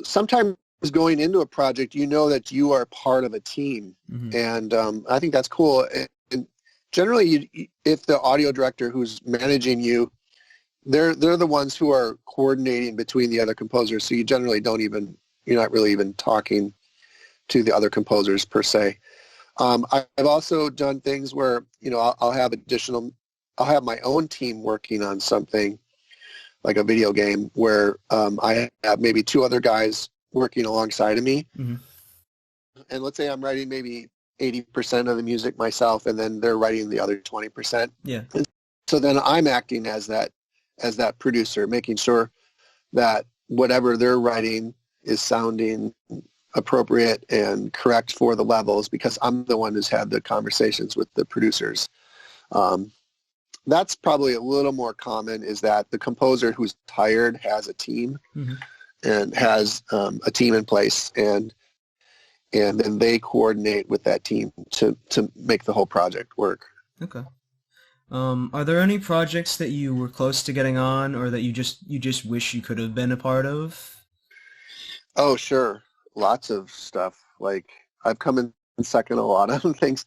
Sometimes going into a project, you know that you are part of a team. And I think that's cool. And generally, if the audio director who's managing you, they're the ones who are coordinating between the other composers. So you generally you're not really even talking to the other composers per se. I've also done things where, I'll have my own team working on something like a video game where I have maybe 2 other guys working alongside of me. And let's say I'm writing maybe 80% of the music myself, and then they're writing the other 20%. Yeah. And so then I'm acting as that producer, making sure that whatever they're writing is sounding appropriate and correct for the levels, because I'm the one who's had the conversations with the producers. That's probably a little more common, is that the composer who's hired has a team and has a team in place, and then they coordinate with that team to make the whole project work. Okay. Are there any projects that you were close to getting on, or that you just wish you could have been a part of? Oh, sure. Lots of stuff. Like, I've come in second a lot of things.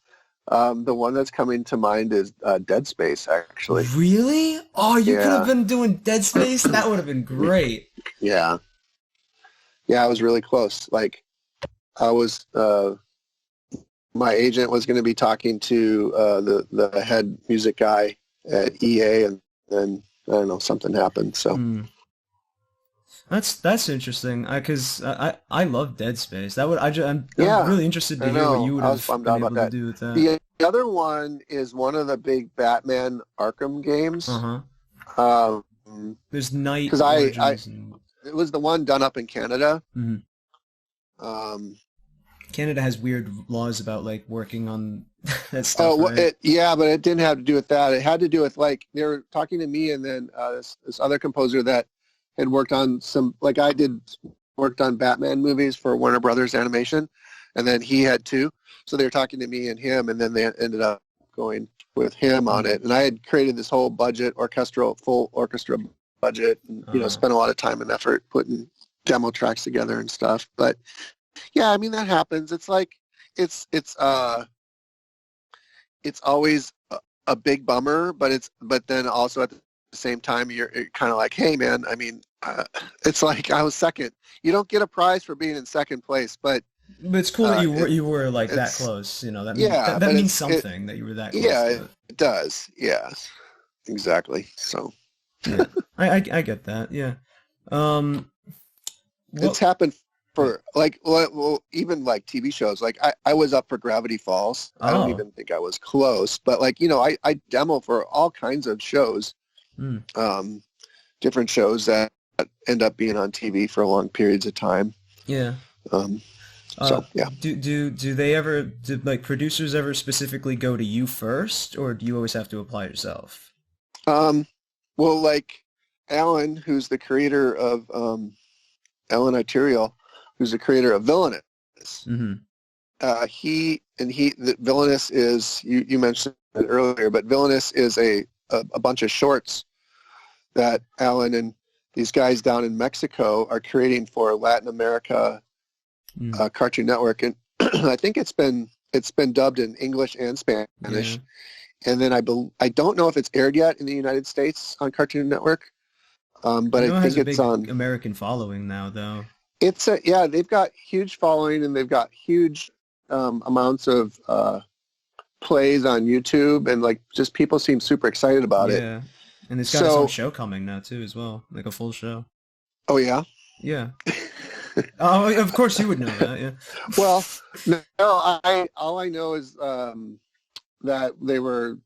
The one that's coming to mind is Dead Space, actually. Really? Oh, you could have been doing Dead Space? That would have been great. Yeah. Yeah, I was really close. Like, I was, my agent was going to be talking to the head music guy at EA, and then, I don't know, something happened, so. That's interesting, because I love Dead Space. I'm really interested to hear what you would have been able to do with that. The other one is one of the big Batman Arkham games. There's Night. Because it was the one done up in Canada. Canada has weird laws about like working on that stuff. Right? But it didn't have to do with that. It had to do with, like, they were talking to me, and then this other composer that had worked on worked on Batman movies for Warner Brothers Animation, and then he had 2. So they were talking to me and him, and then they ended up going with him on it. And I had created this whole full orchestra budget, and spent a lot of time and effort putting demo tracks together and stuff. But yeah, I mean, that happens. It's like it's always a big bummer, but then also at the the same time, you're kind of like, hey, man, I mean, it's like I was second. You don't get a prize for being in second place, but it's cool that you were like that close. You know, that means something that you were that close. Yeah, it does. Yeah, exactly. So, yeah, I get that. Yeah, it's happened for like even like TV shows. Like I was up for Gravity Falls. I don't even think I was close, but like I demo for all kinds of shows, different shows that end up being on TV for long periods of time. Yeah. So yeah. Do they ever like producers ever specifically go to you first, or do you always have to apply yourself? Well, like Alan, who's the creator of Alan Ituriel, who's the creator of Villainous. Mm-hmm. The Villainous is you mentioned it earlier, but Villainous is a bunch of shorts that Alan and these guys down in Mexico are creating for Latin America Cartoon Network, and I think it's been dubbed in English and Spanish, and then I don't know if it's aired yet in the United States on Cartoon Network, but I think it's on American following now, though. It's they've got huge following, and they've got huge amounts of plays on YouTube, and like just people seem super excited about it. Yeah, and it's got its own show coming now too, as well, like a full show. Oh yeah. Yeah. Of course you would know that. Yeah. Well, no, all I know is that they were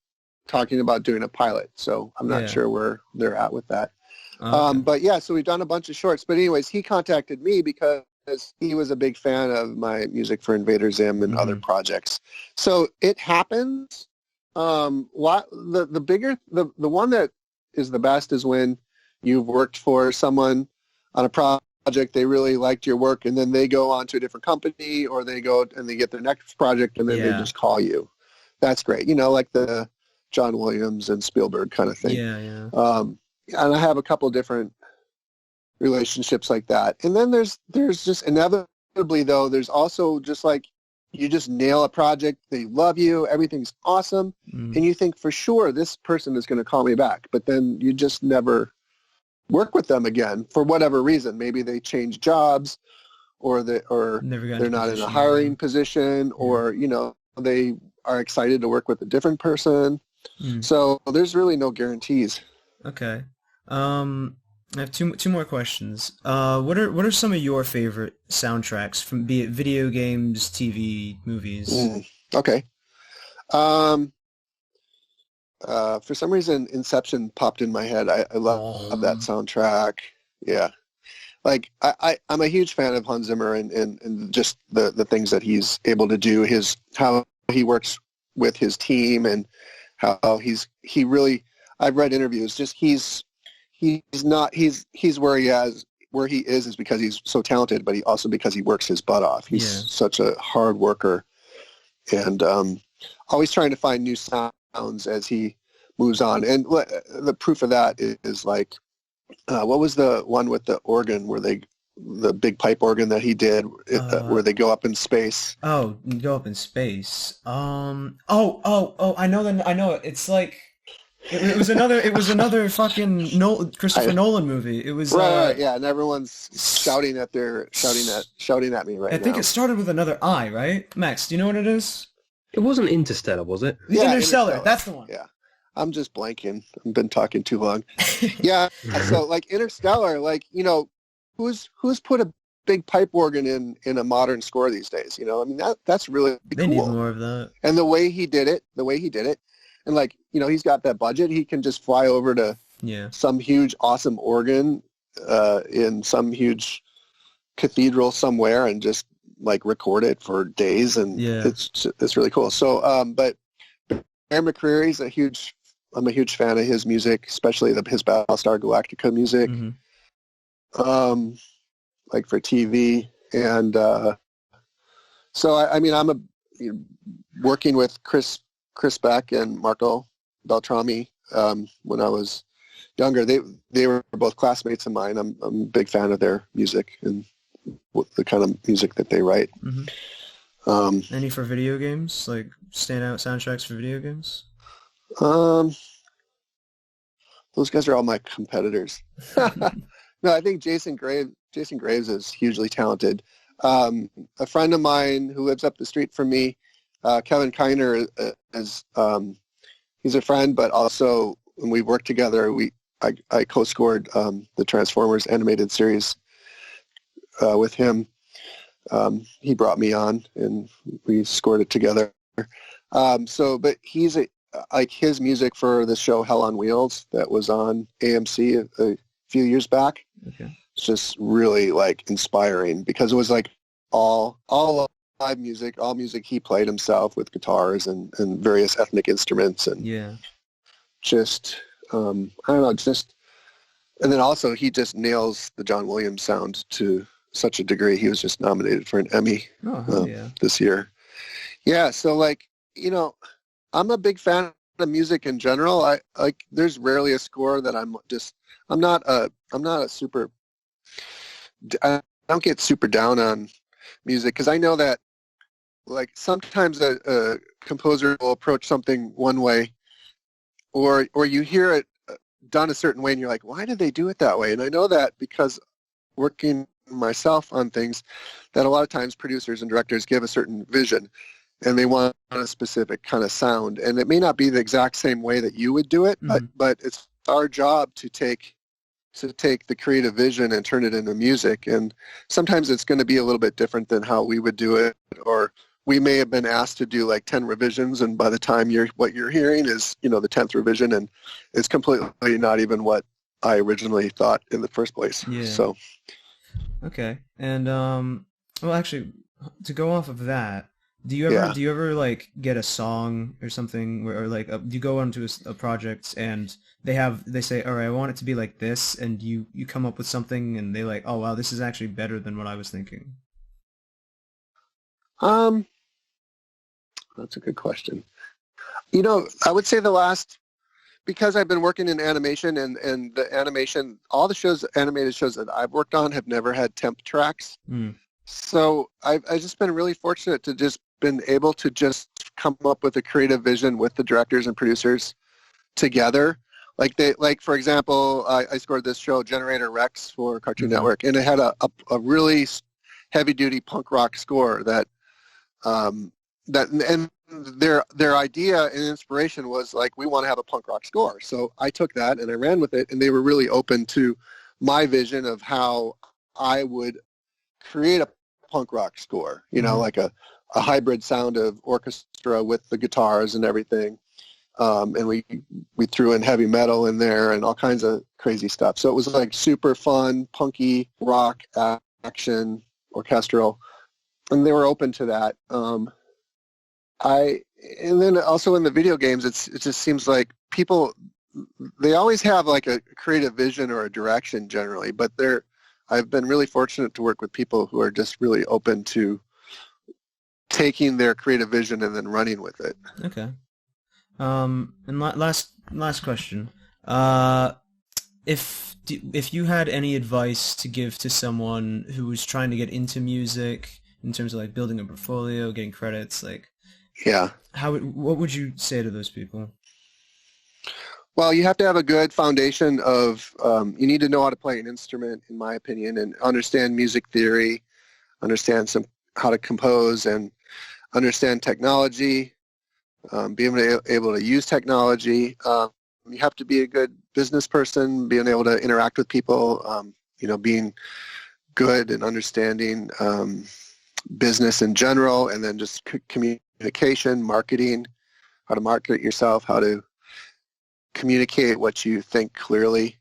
talking about doing a pilot, so I'm not sure where they're at with that. Okay. But yeah, so we've done a bunch of shorts. But anyways, he contacted me because he was a big fan of my music for Invader Zim and other projects. So it happens. The one that is the best is when you've worked for someone on a project, they really liked your work, and then they go on to a different company, or they go and they get their next project, and then they just call you. That's great. You know, like the John Williams and Spielberg kind of thing. Yeah. And I have a couple different relationships like that. And then there's just inevitably, though, there's also just like you just nail a project, they love you, everything's awesome, and you think for sure this person is going to call me back, but then you just never work with them again for whatever reason. Maybe they change jobs, or they're not in a hiring position, or they are excited to work with a different person. So there's really no guarantees. Okay. I have two more questions. What are some of your favorite soundtracks from, be it video games, TV, movies? Okay. For some reason, Inception popped in my head. I love that soundtrack. Yeah. Like I'm a huge fan of Hans Zimmer and just the things that he's able to do, how he works with his team, and how I've read interviews, just he's where he is because he's so talented, but he also because he works his butt off. He's such a hard worker, and always trying to find new sounds as he moves on. And the proof of that is like, what was the one with the organ the big pipe organ that he did where they go up in space? Oh, go up in space. I know it. It's like, it was another fucking Christopher Nolan movie. It was right, yeah, and everyone's shouting at me right now. I think it started with another I, right? Max, do you know what it is? It wasn't Interstellar, was it? Yeah, Interstellar. That's the one. Yeah. I'm just blanking. I've been talking too long. Yeah. So like Interstellar, like, who's put a big pipe organ in a modern score these days? I mean, that's really cool. They need more of that. And the way he did it, and like, he's got that budget. He can just fly over to some huge, awesome organ in some huge cathedral somewhere and just like record it for days. And it's really cool. So, but Aaron McCreary's I'm a huge fan of his music, especially his Battlestar Galactica music, like for TV. And so, I mean, I'm working with Chris Beck and Marco Beltrami when I was younger. They were both classmates of mine. I'm a big fan of their music and the kind of music that they write. Any for video games, like standout soundtracks for video games? those guys are all my competitors. No, I think Jason Graves is hugely talented. A friend of mine who lives up the street from me, Kevin Kiner, is he's a friend, but also when we worked together, I co-scored the Transformers animated series with him. He brought me on, and we scored it together. But he's like his music for the show Hell on Wheels that was on AMC a few years back. Okay. It's just really like inspiring because it was like all live music, all music he played himself with guitars and various ethnic instruments, and just I don't know, just, and then also he just nails the John Williams sound to such a degree. He was just nominated for an Emmy this year. Yeah, so like, you know, I'm a big fan of music in general. I like, there's rarely a score that I don't get super down on music because I know that like sometimes a composer will approach something one way, or you hear it done a certain way and you're like, why did they do it that way? And I know that because working myself on things, that a lot of times producers and directors give a certain vision and they want a specific kind of sound, and it may not be the exact same way that you would do it, but it's our job to take the creative vision and turn it into music. And sometimes it's going to be a little bit different than how we would do it, or we may have been asked to do like 10 revisions, and by the time what you're hearing is, you know, the 10th revision, and it's completely not even what I originally thought in the first place. Yeah. So. Okay. And well, actually, to go off of that, do you ever like get a song or something where, or like do you go onto a project and they say, all right, I want it to be like this, and you come up with something and they like, oh wow, this is actually better than what I was thinking? That's a good question. You know, I would say because I've been working in animation, and the animation, all the animated shows that I've worked on have never had temp tracks. So I've just been really fortunate to just been able to just come up with a creative vision with the directors and producers together. Like for example, I scored this show Generator Rex for Cartoon Network, and it had a really heavy duty punk rock score that their idea and inspiration was like, we want to have a punk rock score. So I took that and I ran with it, and they were really open to my vision of how I would create a punk rock score, you know, like a hybrid sound of orchestra with the guitars and everything. And we threw in heavy metal in there and all kinds of crazy stuff. So it was like super fun, punky rock, action, orchestral, and they were open to that. And then also in the video games, it just seems like people, they always have like a creative vision or a direction generally, but I've been really fortunate to work with people who are just really open to taking their creative vision and then running with it. Okay. And last question. If you had any advice to give to someone who was trying to get into music in terms of like building a portfolio, getting credits, like, what would you say to those people? Well, you have to have a good foundation of, you need to know how to play an instrument, in my opinion, and understand music theory, understand how to compose, and understand technology, be able to use technology. You have to be a good business person, being able to interact with people, being good and understanding business in general, and then just communication, marketing, how to market yourself, how to communicate what you think clearly.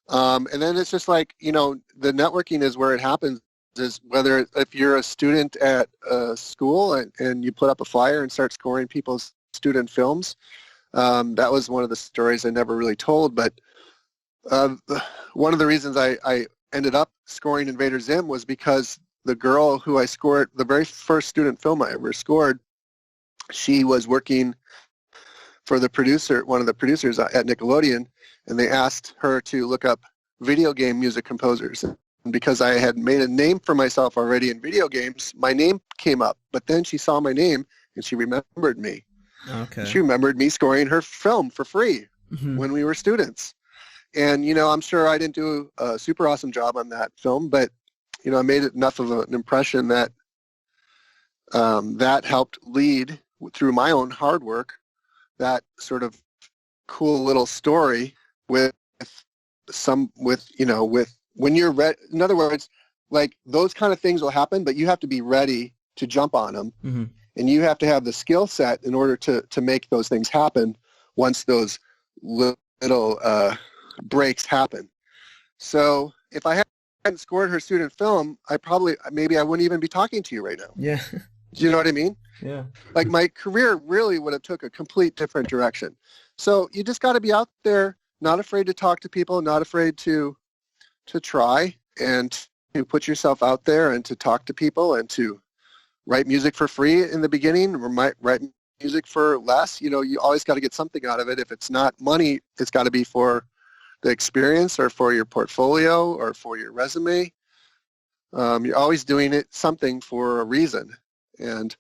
And then it's just like, the networking is where it happens, is whether if you're a student at a school and you put up a flyer and start scoring people's student films. That was one of the stories I never really told, but one of the reasons I ended up scoring Invader Zim was because the girl who I scored, the very first student film I ever scored, she was working for one of the producers at Nickelodeon, and they asked her to look up video game music composers. And because I had made a name for myself already in video games, my name came up. But then she saw my name, and she remembered me. Okay. She remembered me scoring her film for free when we were students. And, you know, I'm sure I didn't do a super awesome job on that film, but, you know, I made enough of an impression that that helped lead through my own hard work, that sort of cool little story with when you're ready. In other words, like those kind of things will happen, but you have to be ready to jump on them. Mm-hmm. And you have to have the skill set in order to make those things happen once those little breaks happen. So if I hadn't scored her student film, maybe I wouldn't even be talking to you right now. Yeah. Do you know what I mean? Yeah. Like my career really would have took a complete different direction. So you just got to be out there, not afraid to talk to people, not afraid to try and to put yourself out there and to talk to people and to write music for free in the beginning, or might write music for less. You know, you always got to get something out of it. If it's not money, it's got to be for the experience or for your portfolio or for your resume. You're always doing something for a reason. And,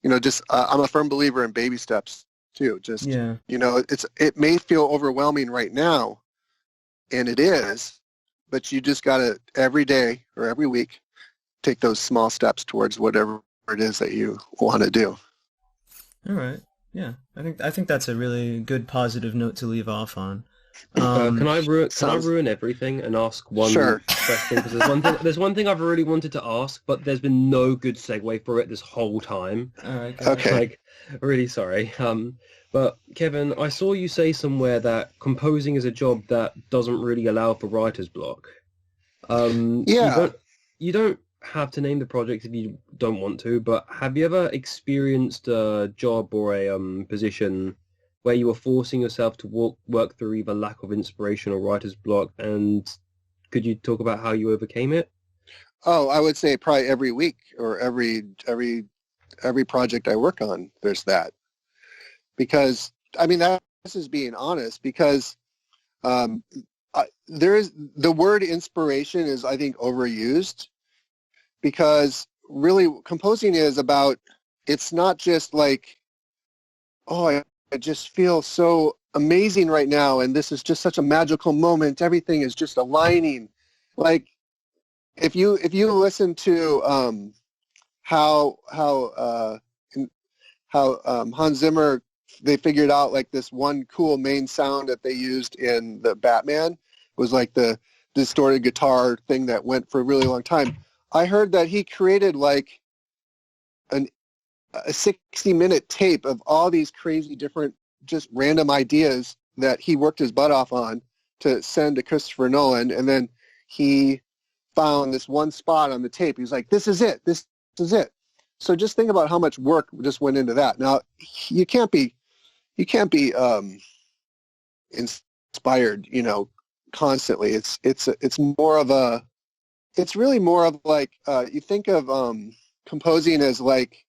you know, just I'm a firm believer in baby steps too. Just, yeah. You know, it may feel overwhelming right now, and it is, but you just got to every day or every week take those small steps towards whatever it is that you want to do. All right. Yeah. I think that's a really good positive note to leave off on. Can I ruin everything and ask one question? Because there's one thing I've really wanted to ask, but there's been no good segue for it this whole time. All right. Okay. Like, really sorry. But Kevin, I saw you say somewhere that composing is a job that doesn't really allow for writer's block. Yeah. You don't have to name the project if you don't want to, but have you ever experienced a job or a position where you were forcing yourself to work through either lack of inspiration or writer's block, and could you talk about how you overcame it? Oh, I would say probably every week or every project I work on, there's that. Because, I mean, this is being honest, because the word inspiration is, I think, overused, because really composing is about, it's not just like, oh, I just feel so amazing right now, and this is just such a magical moment. Everything is just aligning. Like, if you listen to how Hans Zimmer, they figured out like this one cool main sound that they used in the Batman was like the distorted guitar thing that went for a really long time. I heard that he created like a 60-minute tape of all these crazy different just random ideas that he worked his butt off on to send to Christopher Nolan, and then he found this one spot on the tape. He was like, this is it. This is it. So just think about how much work just went into that. Now, you can't be inspired, you know, constantly. It's really more of like, you think of composing as like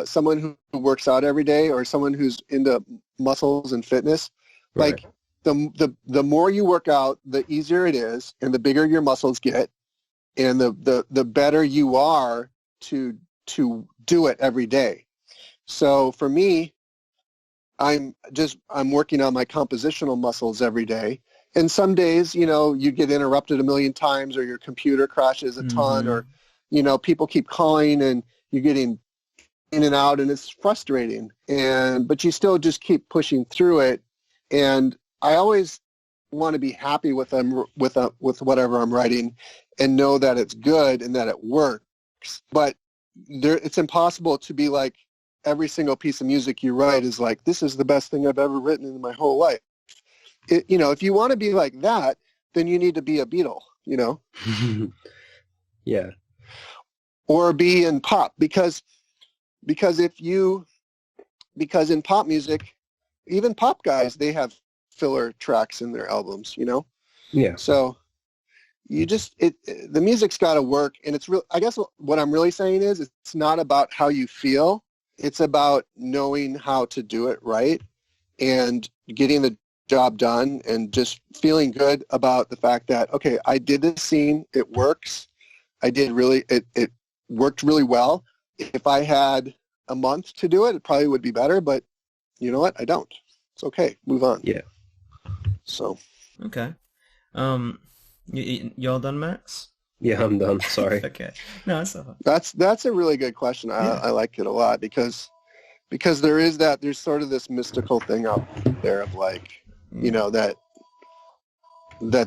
someone who works out every day, or someone who's into muscles and fitness. Right. Like the more you work out, the easier it is, and the bigger your muscles get, and the better you are to do it every day. So for me, I'm working on my compositional muscles every day. And some days, you know, you get interrupted a million times, or your computer crashes a ton, or, you know, people keep calling and you're getting in and out, and it's frustrating. But you still just keep pushing through it. And I always want to be happy with whatever I'm writing, and know that it's good and that it works. But it's impossible to be like, every single piece of music you write is like, this is the best thing I've ever written in my whole life. You know, if you want to be like that, then you need to be a Beatle, you know? Yeah. Or be in pop, because in pop music, even pop guys, they have filler tracks in their albums, you know? Yeah. So you just, the music's got to work, and it's real. I guess what I'm really saying is, it's not about how you feel. It's about knowing how to do it right and getting the job done, and just feeling good about the fact that, okay, I did this scene, it works. It worked really well. If I had a month to do it, it probably would be better, but you know what? I don't. It's okay. Move on. Yeah. So. Okay. Y'all done, Max? Yeah, I'm done. Sorry. Okay. No, it's not. That's a really good question. I like it a lot because there's sort of this mystical thing out there of like, that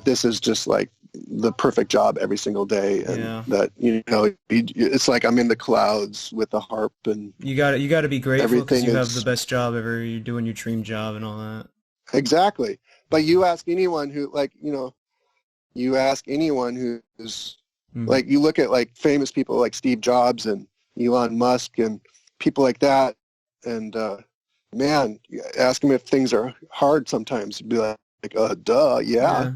this is just like the perfect job every single day, and that it's like I'm in the clouds with the harp, and you got to be grateful because you have the best job ever. You're doing your dream job and all that. Exactly. But you ask anyone who who's like, you look at like famous people like Steve Jobs and Elon Musk and people like that, and man, ask them if things are hard sometimes. You'd be like, duh, yeah.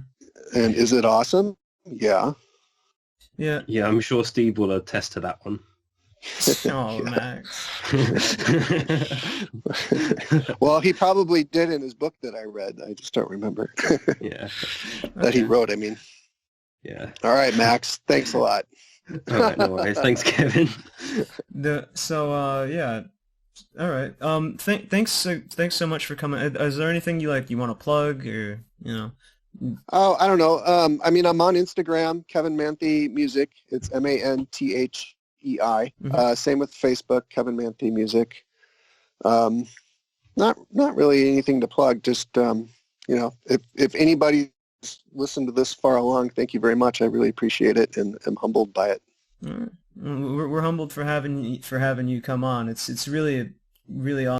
And is it awesome? Yeah. Yeah. Yeah, I'm sure Steve will attest to that one. Oh, Max. Well, he probably did in his book that I read. I just don't remember. Yeah. That he wrote, I mean. Yeah. All right, Max. Thanks a lot. All right, no worries. Thanks, Kevin. All right. Thanks so much for coming. Is there anything you want to plug, or Oh, I don't know. I mean, I'm on Instagram, Kevin Manthei Music. It's Manthei. Same with Facebook, Kevin Manthei Music. Not really anything to plug. Just if anybody's listened to this far along, thank you very much. I really appreciate it, and am humbled by it. We're humbled for having you come on. It's really awesome.